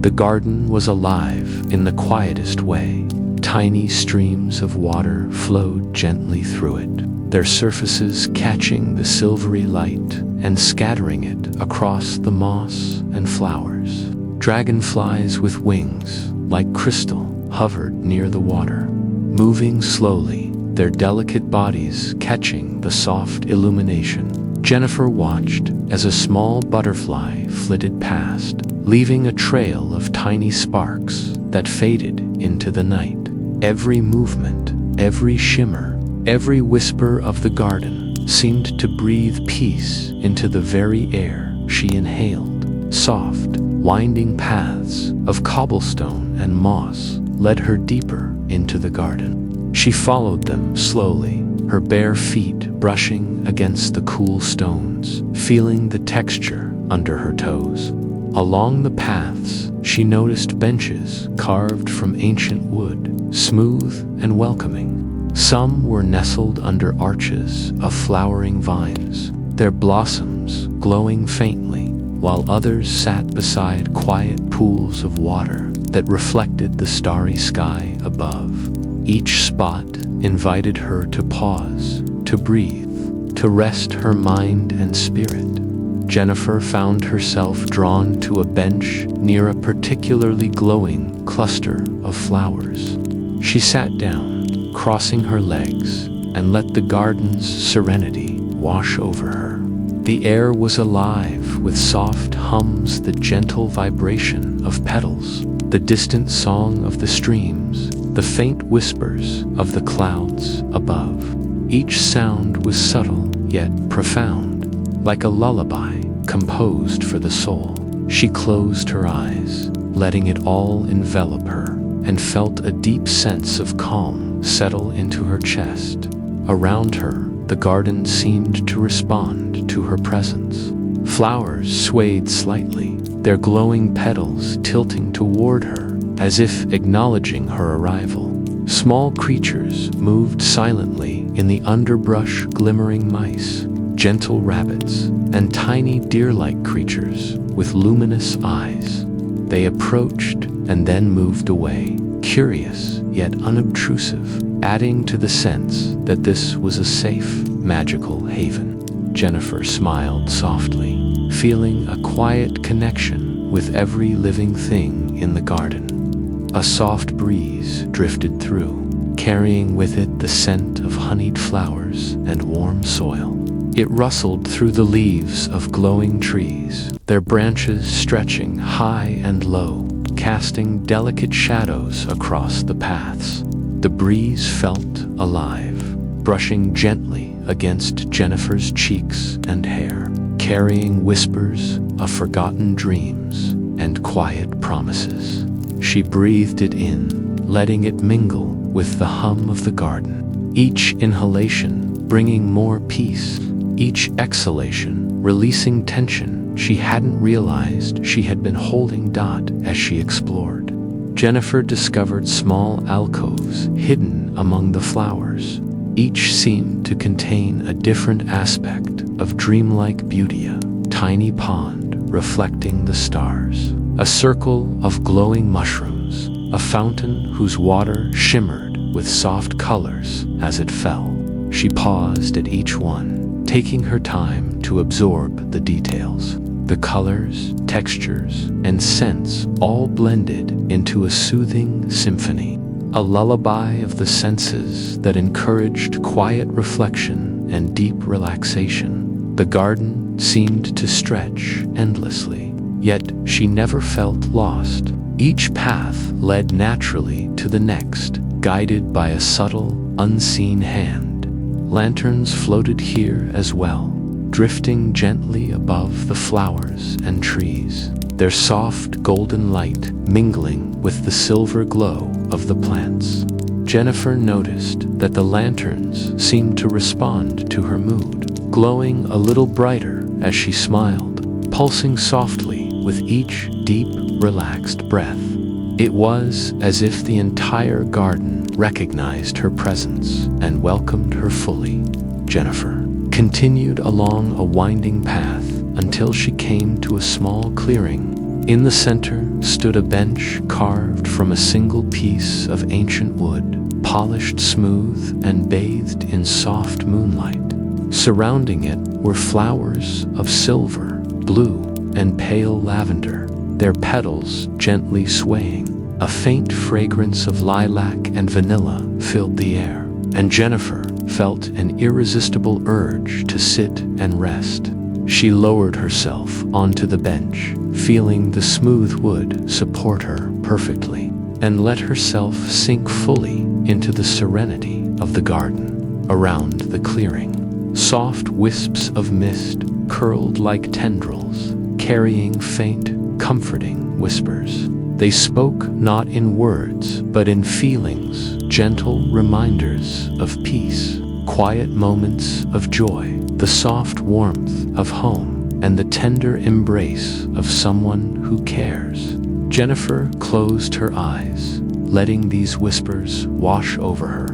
The garden was alive in the quietest way. Tiny streams of water flowed gently through it, their surfaces catching the silvery light and scattering it across the moss and flowers. Dragonflies with wings, like crystal, hovered near the water, moving slowly, their delicate bodies catching the soft illumination. Jennifer watched as a small butterfly flitted past, leaving a trail of tiny sparks that faded into the night. Every movement, every shimmer, every whisper of the garden seemed to breathe peace into the very air she inhaled. Soft, winding paths of cobblestone and moss led her deeper into the garden. She followed them slowly, her bare feet brushing against the cool stones, feeling the texture under her toes. Along the paths, she noticed benches carved from ancient wood, smooth and welcoming. Some were nestled under arches of flowering vines, their blossoms glowing faintly, while others sat beside quiet pools of water that reflected the starry sky above. Each spot invited her to pause, to breathe, to rest her mind and spirit. Jennifer found herself drawn to a bench near a particularly glowing cluster of flowers. She sat down, crossing her legs, and let the garden's serenity wash over her. The air was alive with soft hums, the gentle vibration of petals, the distant song of the streams, the faint whispers of the clouds above. Each sound was subtle yet profound, like a lullaby composed for the soul. She closed her eyes, letting it all envelop her, and felt a deep sense of calm settle into her chest. Around her, the garden seemed to respond to her presence. Flowers swayed slightly, their glowing petals tilting toward her as if acknowledging her arrival. Small creatures moved silently in the underbrush, glimmering mice, gentle rabbits, and tiny deer-like creatures with luminous eyes. They approached and then moved away, curious yet unobtrusive, adding to the sense that this was a safe, magical haven. Jennifer smiled softly, feeling a quiet connection with every living thing in the garden. A soft breeze drifted through, carrying with it the scent of honeyed flowers and warm soil. It rustled through the leaves of glowing trees, their branches stretching high and low, casting delicate shadows across the paths. The breeze felt alive, brushing gently against Jennifer's cheeks and hair, carrying whispers of forgotten dreams and quiet promises. She breathed it in, letting it mingle with the hum of the garden, each inhalation bringing more peace, each exhalation releasing tension she hadn't realized she had been holding. As she explored, Jennifer discovered small alcoves hidden among the flowers. Each seemed to contain a different aspect of dreamlike beauty. A tiny pond reflecting the stars, a circle of glowing mushrooms, a fountain whose water shimmered with soft colors as it fell. She paused at each one, taking her time to absorb the details. The colors, textures, and scents all blended into a soothing symphony, a lullaby of the senses that encouraged quiet reflection and deep relaxation. The garden seemed to stretch endlessly, yet she never felt lost. Each path led naturally to the next, guided by a subtle, unseen hand. Lanterns floated here as well, drifting gently above the flowers and trees, their soft golden light mingling with the silver glow of the plants. Jennifer noticed that the lanterns seemed to respond to her mood, glowing a little brighter as she smiled, pulsing softly with each deep, relaxed breath. It was as if the entire garden recognized her presence and welcomed her fully. Jennifer continued along a winding path until she came to a small clearing. In the center stood a bench carved from a single piece of ancient wood, polished smooth and bathed in soft moonlight. Surrounding it were flowers of silver, blue, and pale lavender, their petals gently swaying. A faint fragrance of lilac and vanilla filled the air, and Jennifer felt an irresistible urge to sit and rest. She lowered herself onto the bench, feeling the smooth wood support her perfectly, and let herself sink fully into the serenity of the garden. Around the clearing, soft wisps of mist curled like tendrils, carrying faint, comforting whispers. They spoke not in words, but in feelings, gentle reminders of peace, quiet moments of joy, the soft warmth of home, and the tender embrace of someone who cares. Jennifer closed her eyes, letting these whispers wash over her,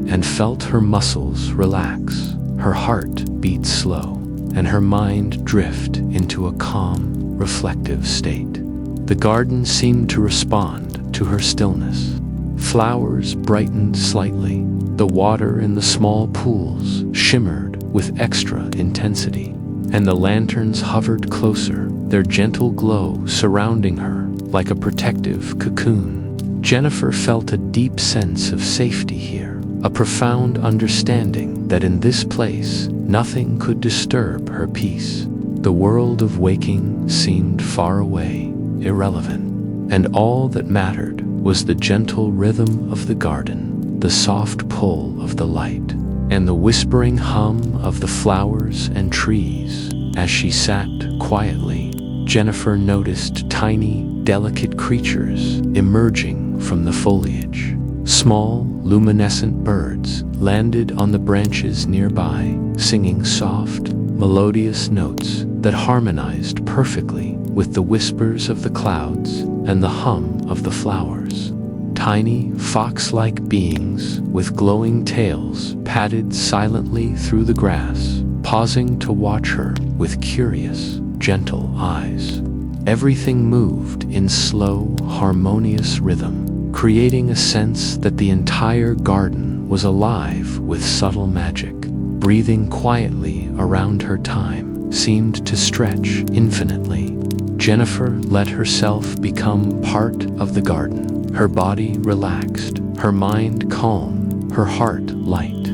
and felt her muscles relax, her heart beat slow, and her mind drift into a calm, reflective state. The garden seemed to respond to her stillness. Flowers brightened slightly. The water in the small pools shimmered with extra intensity, and the lanterns hovered closer, their gentle glow surrounding her like a protective cocoon. Jennifer felt a deep sense of safety here, a profound understanding that in this place nothing could disturb her peace. The world of waking seemed far away, irrelevant, and all that mattered was the gentle rhythm of the garden, the soft pull of the light, and the whispering hum of the flowers and trees. As she sat quietly, Jennifer noticed tiny, delicate creatures emerging from the foliage. Small, luminescent birds landed on the branches nearby, singing soft, melodious notes that harmonized perfectly with the whispers of the clouds and the hum of the flowers. Tiny, fox-like beings with glowing tails padded silently through the grass, pausing to watch her with curious, gentle eyes. Everything moved in slow, harmonious rhythm, creating a sense that the entire garden was alive with subtle magic. Breathing quietly around her, time seemed to stretch infinitely. Jennifer let herself become part of the garden, her body relaxed, her mind calm, her heart light.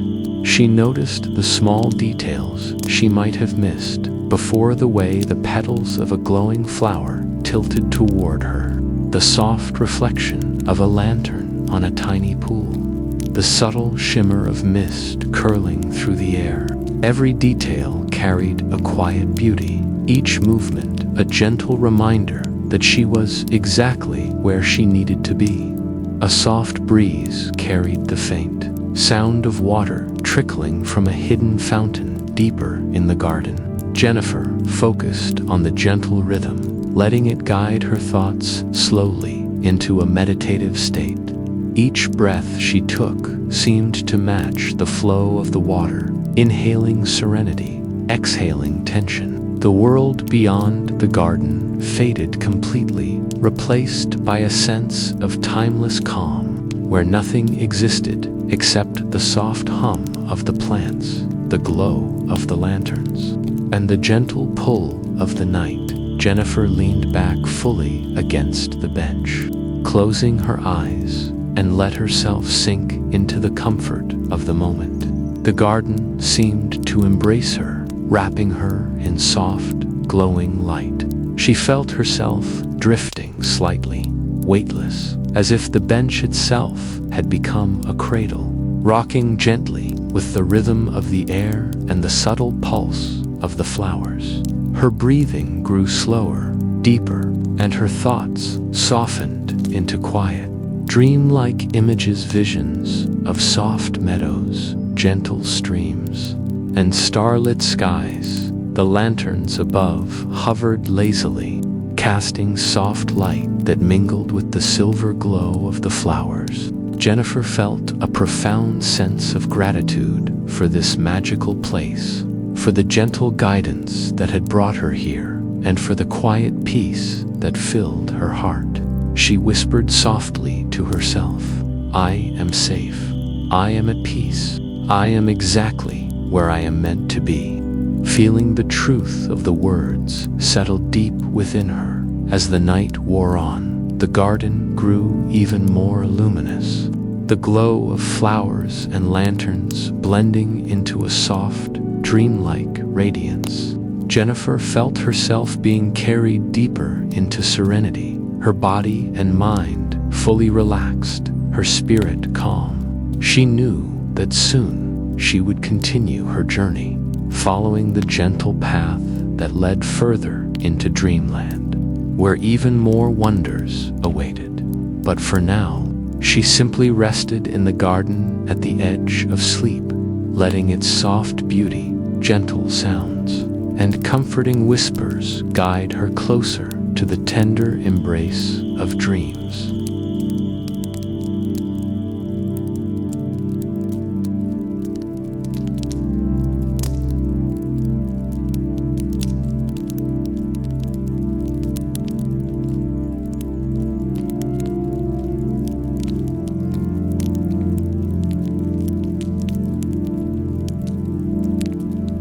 She noticed the small details she might have missed before, the way the petals of a glowing flower tilted toward her, the soft reflection of a lantern on a tiny pool, the subtle shimmer of mist curling through the air. Every detail carried a quiet beauty, each movement a gentle reminder that she was exactly where she needed to be. A soft breeze carried the faint sound of water trickling from a hidden fountain deeper in the garden. Jennifer focused on the gentle rhythm, letting it guide her thoughts slowly into a meditative state. Each breath she took seemed to match the flow of the water, inhaling serenity, exhaling tension. The world beyond the garden faded completely, replaced by a sense of timeless calm, where nothing existed except the soft hum of the plants, the glow of the lanterns, and the gentle pull of the night. Jennifer leaned back fully against the bench, closing her eyes, and let herself sink into the comfort of the moment. The garden seemed to embrace her, wrapping her in soft, glowing light. She felt herself drifting slightly, weightless, as if the bench itself had become a cradle, rocking gently with the rhythm of the air and the subtle pulse of the flowers. Her breathing grew slower, deeper, and her thoughts softened into quiet. Dreamlike images, visions of soft meadows, gentle streams, and starlit skies. The lanterns above hovered lazily, casting soft light that mingled with the silver glow of the flowers. Jennifer felt a profound sense of gratitude for this magical place, for the gentle guidance that had brought her here, and for the quiet peace that filled her heart. She whispered softly to herself, "I am safe. I am at peace. I am exactly where I am meant to be." Feeling the truth of the words settled deep within her. As the night wore on, the garden grew even more luminous, the glow of flowers and lanterns blending into a soft, dreamlike radiance. Jennifer felt herself being carried deeper into serenity, her body and mind fully relaxed, her spirit calm. She knew that soon she would continue her journey, following the gentle path that led further into Dreamland, where even more wonders awaited. But for now, she simply rested in the garden at the edge of sleep, letting its soft beauty, gentle sounds, and comforting whispers guide her closer to the tender embrace of dreams.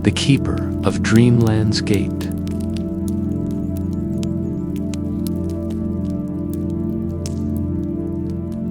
The keeper of Dreamland's gate.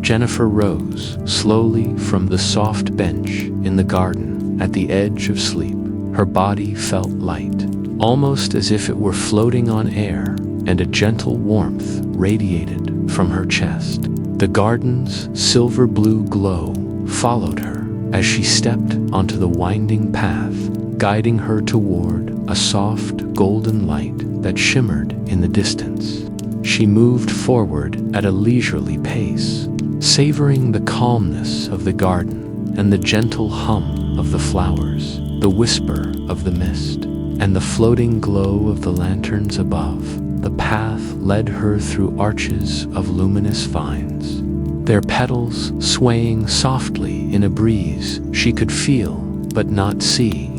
Jennifer rose slowly from the soft bench in the garden at the edge of sleep. Her body felt light, almost as if it were floating on air, and a gentle warmth radiated from her chest. The garden's silver blue glow followed her as she stepped onto the winding path, guiding her toward a soft golden light that shimmered in the distance. She moved forward at a leisurely pace, savoring the calmness of the garden and the gentle hum of the flowers, the whisper of the mist, and the floating glow of the lanterns above. The path led her through arches of luminous vines, their petals swaying softly in a breeze she could feel but not see.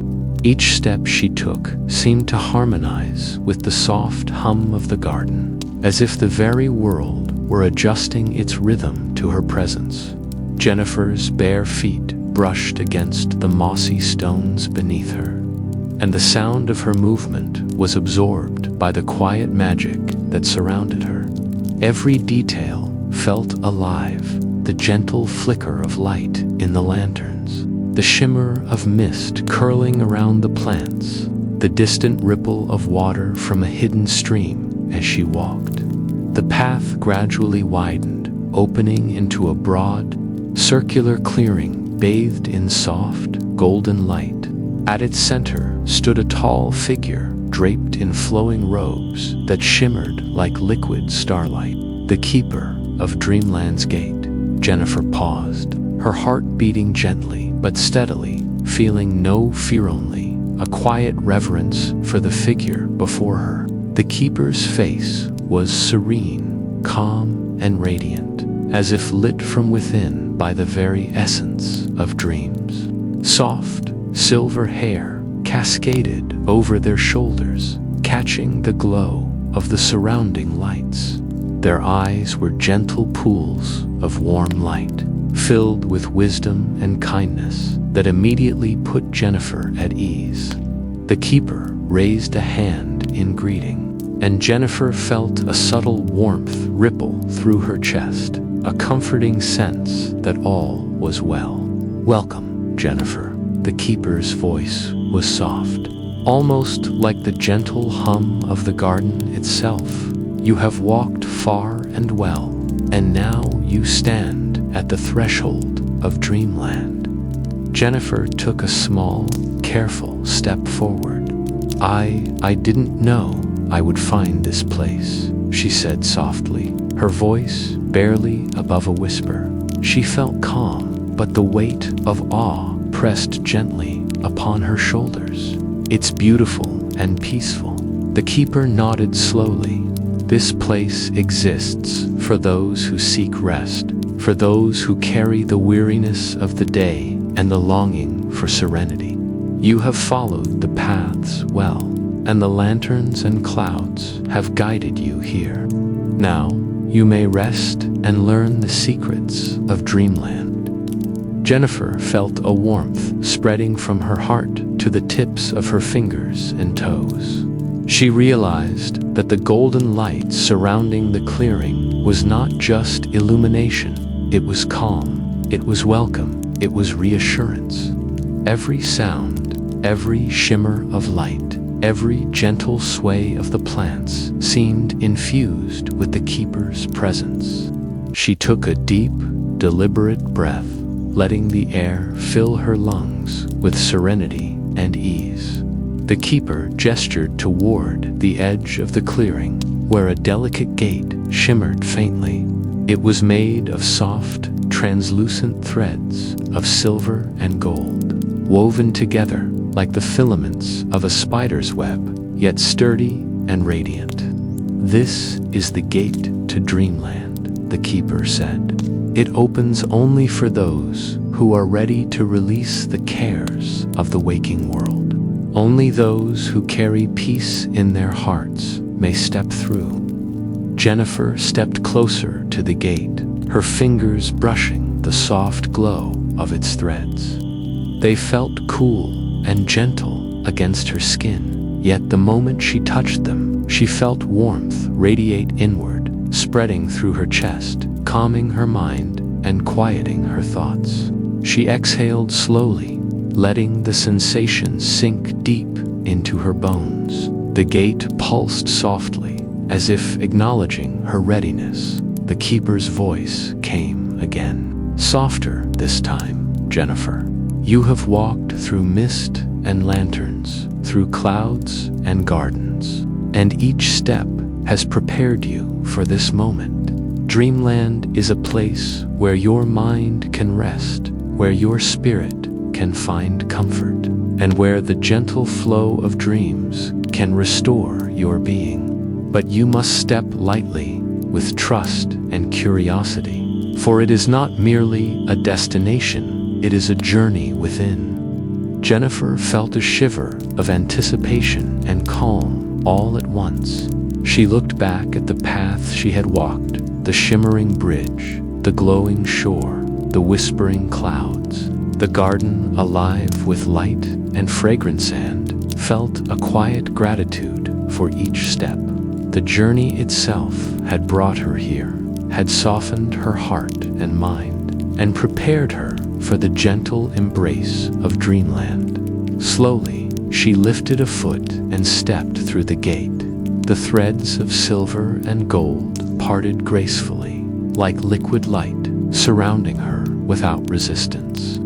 Each step she took seemed to harmonize with the soft hum of the garden, as if the very world were adjusting its rhythm to to her presence. Jennifer's bare feet brushed against the mossy stones beneath her, and the sound of her movement was absorbed by the quiet magic that surrounded her. Every detail felt alive, the gentle flicker of light in the lanterns, the shimmer of mist curling around the plants, the distant ripple of water from a hidden stream as she walked. The path gradually widened, opening into a broad, circular clearing bathed in soft, golden light. At its center stood a tall figure draped in flowing robes that shimmered like liquid starlight. The keeper of Dreamland's gate. Jennifer paused, her heart beating gently but steadily, feeling no fear, only a quiet reverence for the figure before her. The keeper's face was serene, calm, and radiant, as if lit from within by the very essence of dreams. Soft, silver hair cascaded over their shoulders, catching the glow of the surrounding lights. Their eyes were gentle pools of warm light, filled with wisdom and kindness that immediately put Jennifer at ease. The keeper raised a hand in greeting, and Jennifer felt a subtle warmth ripple through her chest, a comforting sense that all was well. "Welcome, Jennifer." The keeper's voice was soft, almost like the gentle hum of the garden itself. "You have walked far and well, and now you stand at the threshold of Dreamland." Jennifer took a small, careful step forward. I didn't know I would find this place," she said softly, her voice barely above a whisper. She felt calm, but the weight of awe pressed gently upon her shoulders. "It's beautiful and peaceful." The keeper nodded slowly. "This place exists for those who seek rest, for those who carry the weariness of the day and the longing for serenity. You have followed the paths well, and the lanterns and clouds have guided you here. Now you may rest and learn the secrets of Dreamland." Jennifer felt a warmth spreading from her heart to the tips of her fingers and toes. She realized that the golden light surrounding the clearing was not just illumination. It was calm, it was welcome, it was reassurance. Every sound, every shimmer of light, every gentle sway of the plants seemed infused with the keeper's presence. She took a deep, deliberate breath, letting the air fill her lungs with serenity and ease. The keeper gestured toward the edge of the clearing, where a delicate gate shimmered faintly. It was made of soft, translucent threads of silver and gold, woven together like the filaments of a spider's web, yet sturdy and radiant. "This is the gate to Dreamland," the keeper said. "It opens only for those who are ready to release the cares of the waking world. Only those who carry peace in their hearts may step through." Jennifer stepped closer to the gate, her fingers brushing the soft glow of its threads. They felt cool and gentle against her skin, yet the moment she touched them, she felt warmth radiate inward, spreading through her chest, calming her mind and quieting her thoughts. She exhaled slowly, letting the sensation sink deep into her bones. The gate pulsed softly, as if acknowledging her readiness. The keeper's voice came again, softer this time. "Jennifer, you have walked through mist and lanterns, through clouds and gardens, and each step has prepared you for this moment. Dreamland is a place where your mind can rest, where your spirit can find comfort, and where the gentle flow of dreams can restore your being. But you must step lightly, with trust and curiosity, for it is not merely a destination, it is a journey within." Jennifer felt a shiver of anticipation and calm all at once. She looked back at the path she had walked, the shimmering bridge, The glowing shore, the whispering clouds, the garden alive with light and fragrance, and felt a quiet gratitude for each step. The journey itself had brought her here, had softened her heart and mind, and prepared her for the gentle embrace of Dreamland. Slowly, she lifted a foot and stepped through the gate. The threads of silver and gold parted gracefully, like liquid light, surrounding her without resistance.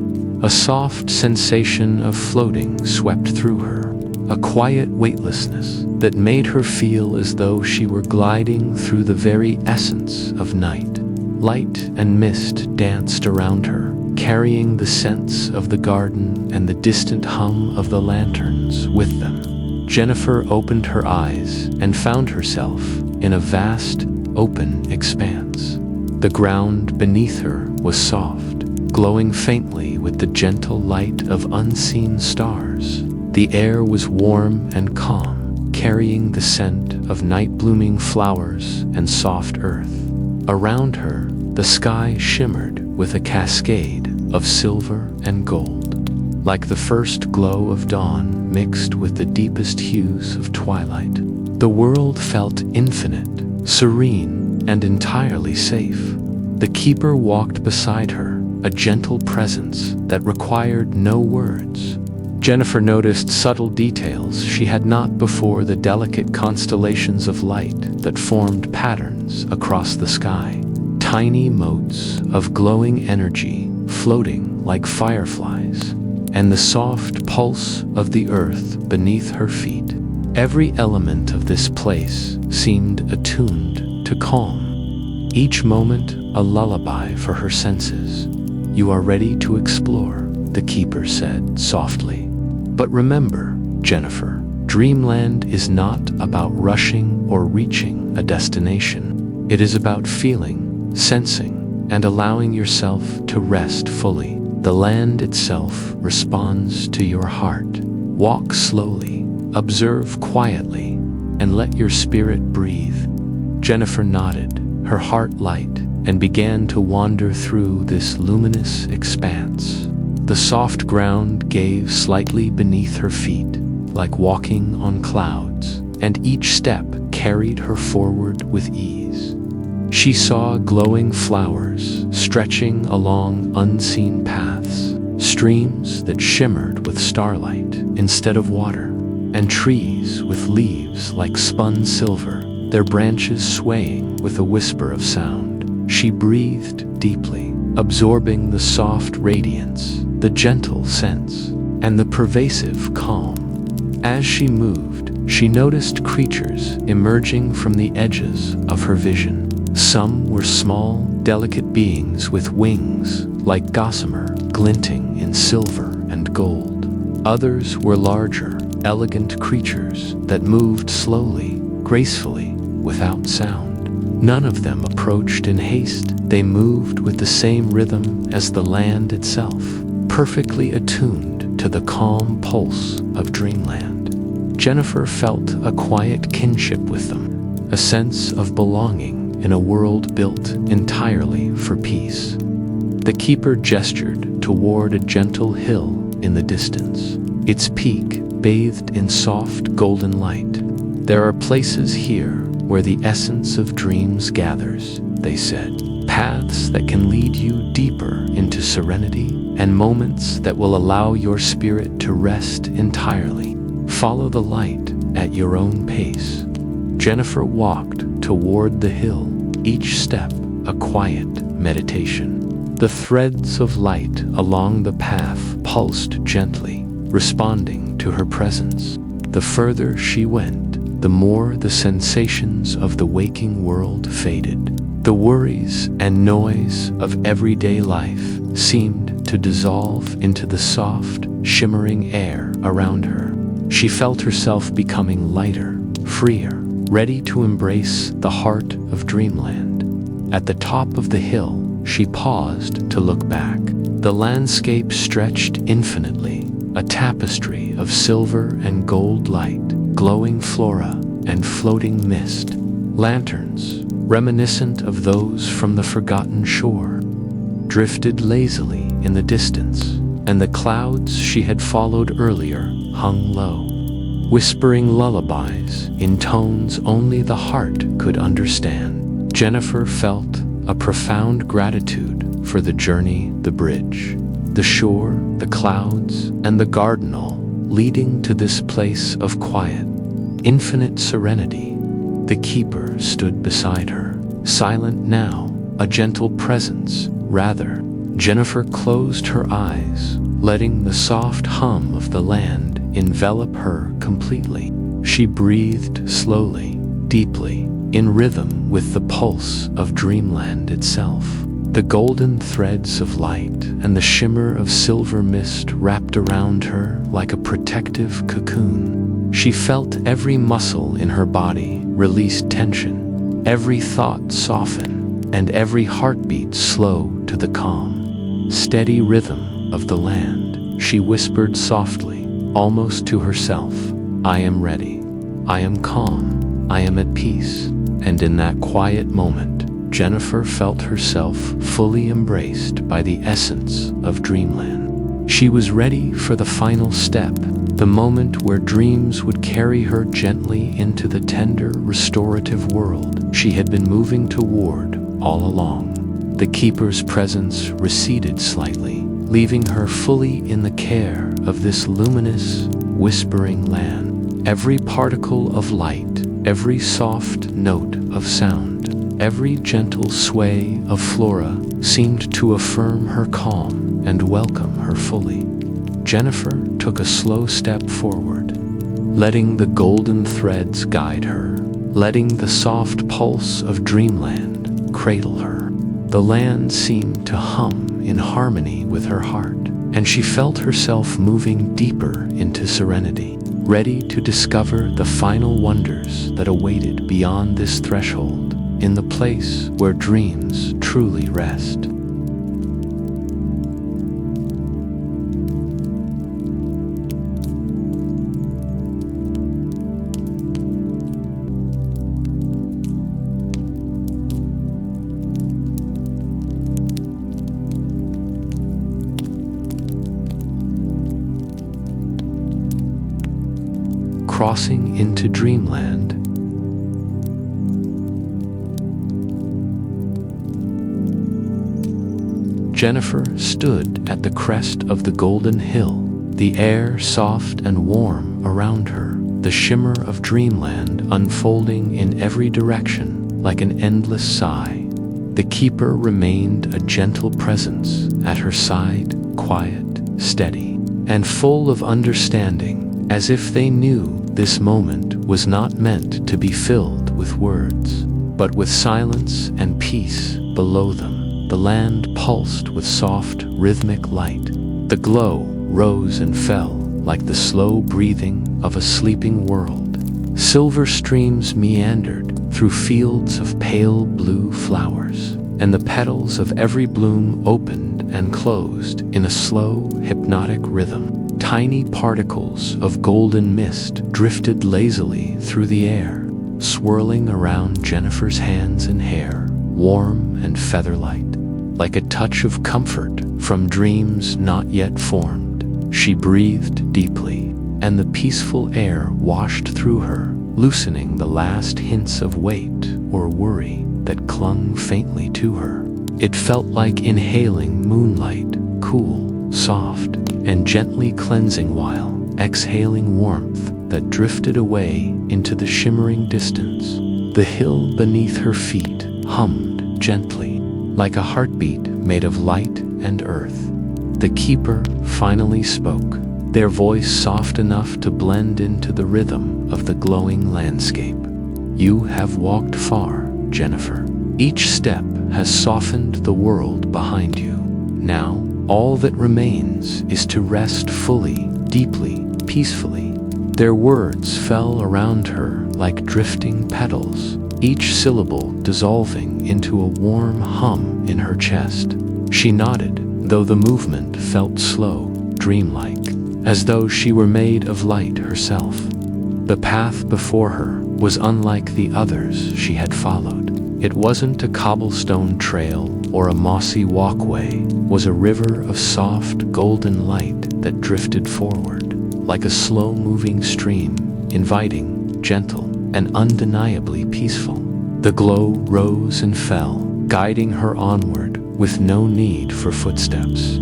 A soft sensation of floating swept through her, a quiet weightlessness that made her feel as though she were gliding through the very essence of night. Light and mist danced around her, carrying the scents of the garden and the distant hum of the lanterns with them. Jennifer opened her eyes and found herself in a vast, open expanse. The ground beneath her was soft, glowing faintly with the gentle light of unseen stars. The air was warm and calm, carrying the scent of night-blooming flowers and soft earth. Around her, the sky shimmered with a cascade of silver and gold, like the first glow of dawn mixed with the deepest hues of twilight. The world felt infinite, serene, and entirely safe. The keeper walked beside her, a gentle presence that required no words. Jennifer noticed subtle details she had not before: the delicate constellations of light that formed patterns across the sky, tiny motes of glowing energy floating like fireflies, and the soft pulse of the earth beneath her feet. Every element of this place seemed attuned to calm, each moment a lullaby for her senses. "You are ready to explore," the keeper said softly. "But remember, Jennifer, Dreamland is not about rushing or reaching a destination. It is about feeling, sensing, and allowing yourself to rest fully. The land itself responds to your heart. Walk slowly, observe quietly, and let your spirit breathe." Jennifer nodded, her heart light, and began to wander through this luminous expanse. The soft ground gave slightly beneath her feet, like walking on clouds, and each step carried her forward with ease. She saw glowing flowers stretching along unseen paths, streams that shimmered with starlight instead of water, and trees with leaves like spun silver, their branches swaying with a whisper of sound. She breathed deeply, absorbing the soft radiance, the gentle scents, and the pervasive calm. As she moved, she noticed creatures emerging from the edges of her vision. Some were small, delicate beings with wings, like gossamer, glinting in silver and gold. Others were larger, elegant creatures that moved slowly, gracefully, without sound. None of them approached in haste. They moved with the same rhythm as the land itself, perfectly attuned to the calm pulse of Dreamland. Jennifer felt a quiet kinship with them, a sense of belonging in a world built entirely for peace. The keeper gestured toward a gentle hill in the distance, its peak bathed in soft golden light. "There are places here where the essence of dreams gathers," they said. "Paths that can lead you deeper into serenity, and moments that will allow your spirit to rest entirely. Follow the light at your own pace." Jennifer walked toward the hill, each step a quiet meditation. The threads of light along the path pulsed gently, responding to her presence. The further she went, the more the sensations of the waking world faded. The worries and noise of everyday life seemed to dissolve into the soft, shimmering air around her. She felt herself becoming lighter, freer, ready to embrace the heart of Dreamland. At the top of the hill, she paused to look back. The landscape stretched infinitely, a tapestry of silver and gold light, glowing flora and floating mist. Lanterns, reminiscent of those from the forgotten shore, drifted lazily in the distance, and the clouds she had followed earlier hung low, whispering lullabies in tones only the heart could understand. Jennifer felt a profound gratitude for the journey, the bridge, the shore, the clouds, and the garden, all leading to this place of quiet, infinite serenity. The keeper stood beside her, silent now, a gentle presence, rather. Jennifer closed her eyes, letting the soft hum of the land envelop her completely. She breathed slowly, deeply, in rhythm with the pulse of Dreamland itself. The golden threads of light and the shimmer of silver mist wrapped around her like a protective cocoon. She felt every muscle in her body release tension, every thought soften, and every heartbeat slow to the calm, steady rhythm of the land. She whispered softly, almost to herself, "I am ready. I am calm. I am at peace." And in that quiet moment, Jennifer felt herself fully embraced by the essence of Dreamland. She was ready for the final step, the moment where dreams would carry her gently into the tender, restorative world she had been moving toward all along. The keeper's presence receded slightly, leaving her fully in the care of this luminous, whispering land. Every particle of light, every soft note of sound, every gentle sway of flora seemed to affirm her calm and welcome her fully. Jennifer took a slow step forward, letting the golden threads guide her, letting the soft pulse of Dreamland cradle her. The land seemed to hum in harmony with her heart, and she felt herself moving deeper into serenity, ready to discover the final wonders that awaited beyond this threshold, in the place where dreams truly rest. Crossing into Dreamland, Jennifer stood at the crest of the golden hill, the air soft and warm around her, the shimmer of Dreamland unfolding in every direction like an endless sigh. The keeper remained a gentle presence at her side, quiet, steady, and full of understanding, as if they knew this moment was not meant to be filled with words, but with silence and peace below them. The land pulsed with soft, rhythmic light. The glow rose and fell like the slow breathing of a sleeping world. Silver streams meandered through fields of pale blue flowers, and the petals of every bloom opened and closed in a slow, hypnotic rhythm. Tiny particles of golden mist drifted lazily through the air, swirling around Jennifer's hands and hair, warm and feather-light, like a touch of comfort from dreams not yet formed. She breathed deeply, and the peaceful air washed through her, loosening the last hints of weight or worry that clung faintly to her. It felt like inhaling moonlight, cool, soft, and gently cleansing while exhaling warmth that drifted away into the shimmering distance. The hill beneath her feet hummed gently, like a heartbeat made of light and earth. The keeper finally spoke, their voice soft enough to blend into the rhythm of the glowing landscape. "You have walked far, Jennifer. Each step has softened the world behind you. Now, all that remains is to rest fully, deeply, peacefully." Their words fell around her like drifting petals, each syllable dissolving into a warm hum in her chest. She nodded, though the movement felt slow, dreamlike, as though she were made of light herself. The path before her was unlike the others she had followed. It wasn't a cobblestone trail or a mossy walkway, it was a river of soft golden light that drifted forward, like a slow-moving stream, inviting, gentle, and undeniably peaceful. The glow rose and fell, guiding her onward with no need for footsteps.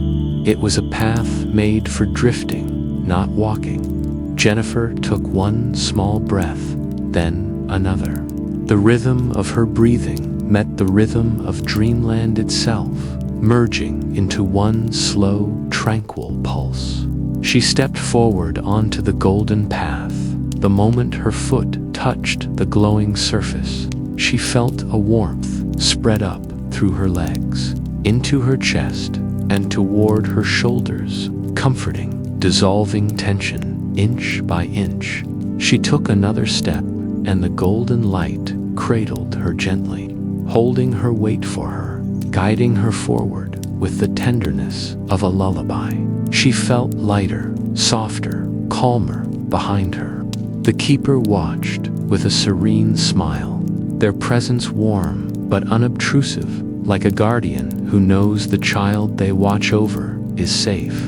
It was a path made for drifting, not walking. Jennifer took one small breath, then another. The rhythm of her breathing met the rhythm of Dreamland itself, merging into one slow, tranquil pulse. She stepped forward onto the golden path. The moment her foot touched the glowing surface, she felt a warmth spread up through her legs, into her chest, and toward her shoulders, comforting, dissolving tension inch by inch. She took another step, and the golden light cradled her gently, holding her weight for her, guiding her forward with the tenderness of a lullaby. She felt lighter, softer, calmer behind her. The keeper watched with a serene smile, their presence warm but unobtrusive, like a guardian who knows the child they watch over is safe.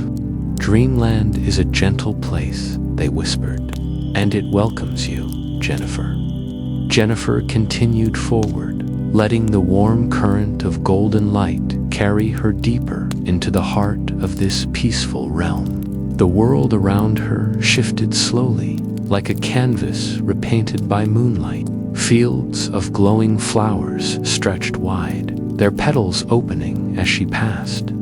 Dreamland is a gentle place, they whispered, and it welcomes you, Jennifer. Jennifer continued forward, letting the warm current of golden light carry her deeper into the heart of this peaceful realm. The world around her shifted slowly, like a canvas repainted by moonlight. Fields of glowing flowers stretched wide, their petals opening as she passed.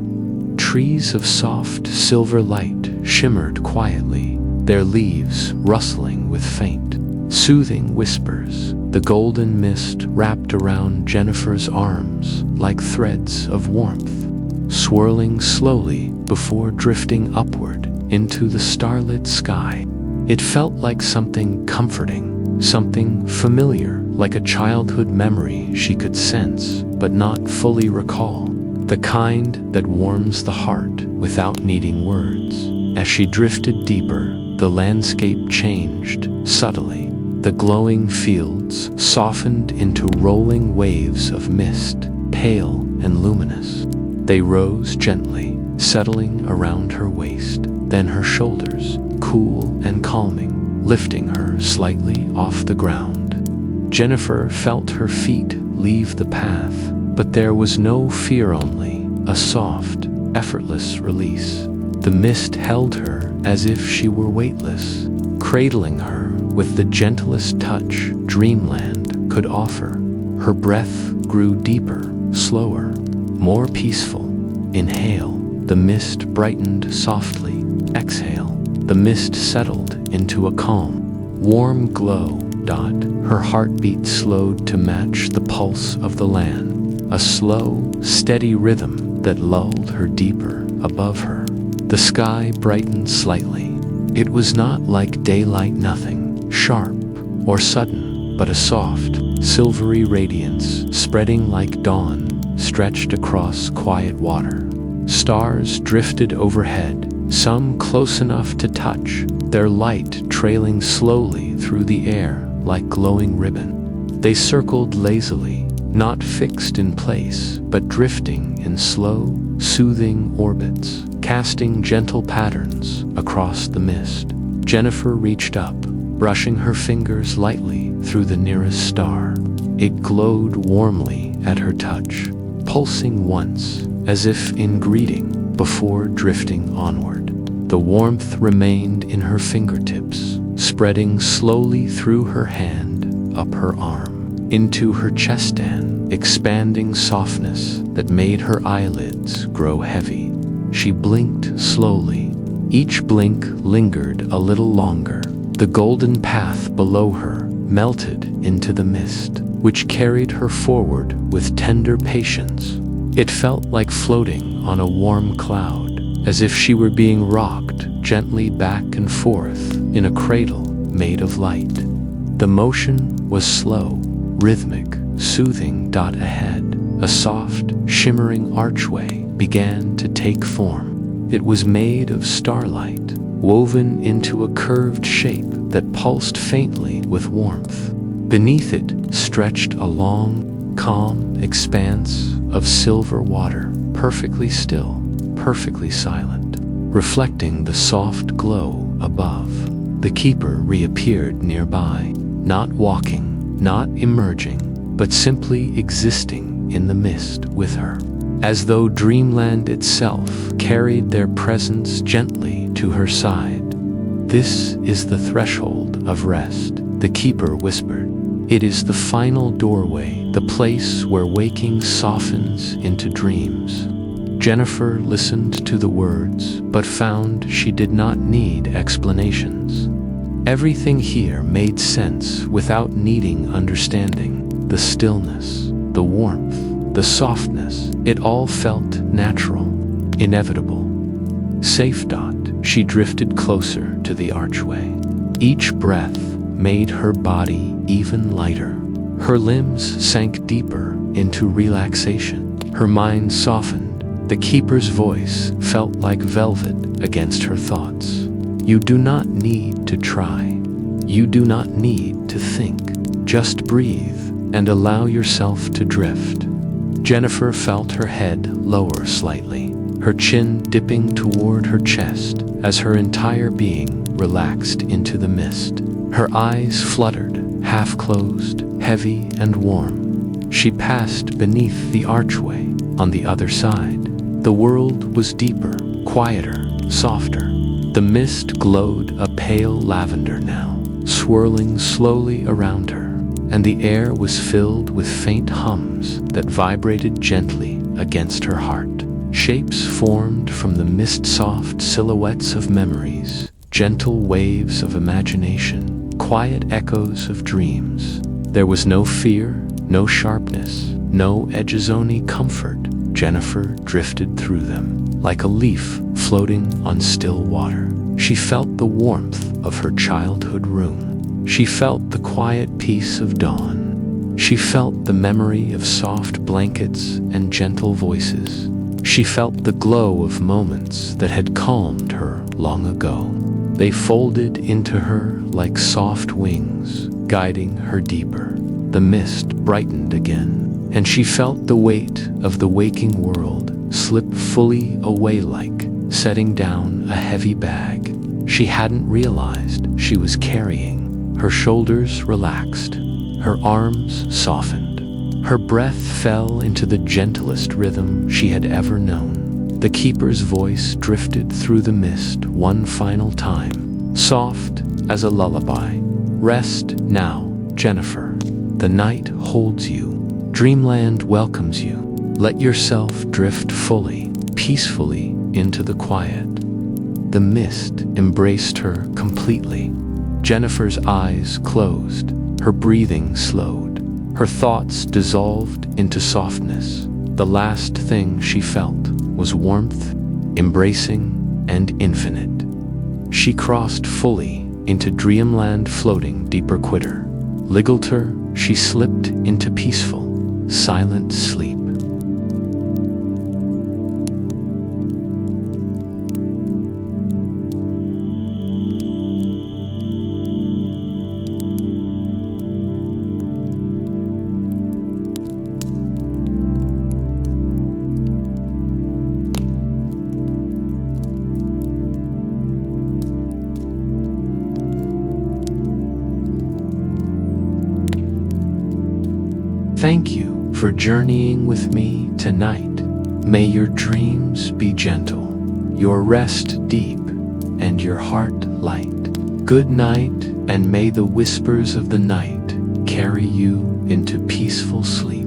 Trees of soft silver light shimmered quietly, their leaves rustling with faint, soothing whispers. The golden mist wrapped around Jennifer's arms like threads of warmth, swirling slowly before drifting upward into the starlit sky. It felt like something comforting, something familiar, like a childhood memory she could sense but not fully recall. The kind that warms the heart without needing words. As she drifted deeper, the landscape changed subtly. The glowing fields softened into rolling waves of mist, pale and luminous. They rose gently, settling around her waist, then her shoulders, cool and calming, lifting her slightly off the ground. Jennifer felt her feet leave the path, but there was no fear, only a soft, effortless release. The mist held her as if she were weightless, cradling her with the gentlest touch Dreamland could offer. Her breath grew deeper, slower, more peaceful. Inhale, the mist brightened softly. Exhale, the mist settled into a calm, warm glow. Her heartbeat slowed to match the pulse of the land, a slow, steady rhythm that lulled her deeper above her. The sky brightened slightly. It was not like daylight, nothing sharp or sudden, but a soft, silvery radiance spreading like dawn stretched across quiet water. Stars drifted overhead, some close enough to touch, their light trailing slowly through the air like glowing ribbon. They circled lazily, not fixed in place, but drifting in slow, soothing orbits, casting gentle patterns across the mist. Jennifer reached up, brushing her fingers lightly through the nearest star. It glowed warmly at her touch, pulsing once, as if in greeting, before drifting onward. The warmth remained in her fingertips, spreading slowly through her hand, up her arm, into her chest, an expanding softness that made her eyelids grow heavy. She blinked slowly. Each blink lingered a little longer. The golden path below her melted into the mist, which carried her forward with tender patience. It felt like floating on a warm cloud, as if she were being rocked gently back and forth in a cradle made of light. The motion was slow, rhythmic, soothing. Ahead, a soft, shimmering archway began to take form. It was made of starlight, woven into a curved shape that pulsed faintly with warmth. Beneath it stretched a long, calm expanse of silver water, perfectly still, perfectly silent, reflecting the soft glow above. The keeper reappeared nearby, not walking, not emerging, but simply existing in the mist with her, as though Dreamland itself carried their presence gently to her side. "This is the threshold of rest," the keeper whispered. "It is the final doorway, the place where waking softens into dreams." Jennifer listened to the words, but found she did not need explanations. Everything here made sense without needing understanding. The stillness, the warmth, the softness, it all felt natural, inevitable. Safe. She drifted closer to the archway. Each breath made her body even lighter. Her limbs sank deeper into relaxation. Her mind softened. The keeper's voice felt like velvet against her thoughts. "You do not need to try. You do not need to think. Just breathe and allow yourself to drift." Jennifer felt her head lower slightly, her chin dipping toward her chest as her entire being relaxed into the mist. Her eyes fluttered, half closed, heavy and warm. She passed beneath the archway. On the other side, the world was deeper, quieter, softer. The mist glowed a pale lavender now, swirling slowly around her, and the air was filled with faint hums that vibrated gently against her heart. Shapes formed from the mist-soft silhouettes of memories, gentle waves of imagination, quiet echoes of dreams. There was no fear, no sharpness, no edges, only comfort. Jennifer drifted through them, like a leaf floating on still water. She felt the warmth of her childhood room. She felt the quiet peace of dawn. She felt the memory of soft blankets and gentle voices. She felt the glow of moments that had calmed her long ago. They folded into her like soft wings, guiding her deeper. The mist brightened again, and she felt the weight of the waking world slip fully away, like setting down a heavy bag she hadn't realized she was carrying. Her shoulders relaxed, her arms softened. Her breath fell into the gentlest rhythm she had ever known. The keeper's voice drifted through the mist one final time, soft as a lullaby. "Rest now, Jennifer. The night holds you. Dreamland welcomes you. Let yourself drift fully, peacefully into the quiet." The mist embraced her completely. Jennifer's eyes closed, her breathing slowed. Her thoughts dissolved into softness. The last thing she felt was warmth, embracing, and infinite. She crossed fully into Dreamland, floating deeper, quitter. Liggleter, she slipped into peaceful, silent sleep. Thank you for journeying with me tonight. May your dreams be gentle, your rest deep, and your heart light. Good night, and may the whispers of the night carry you into peaceful sleep.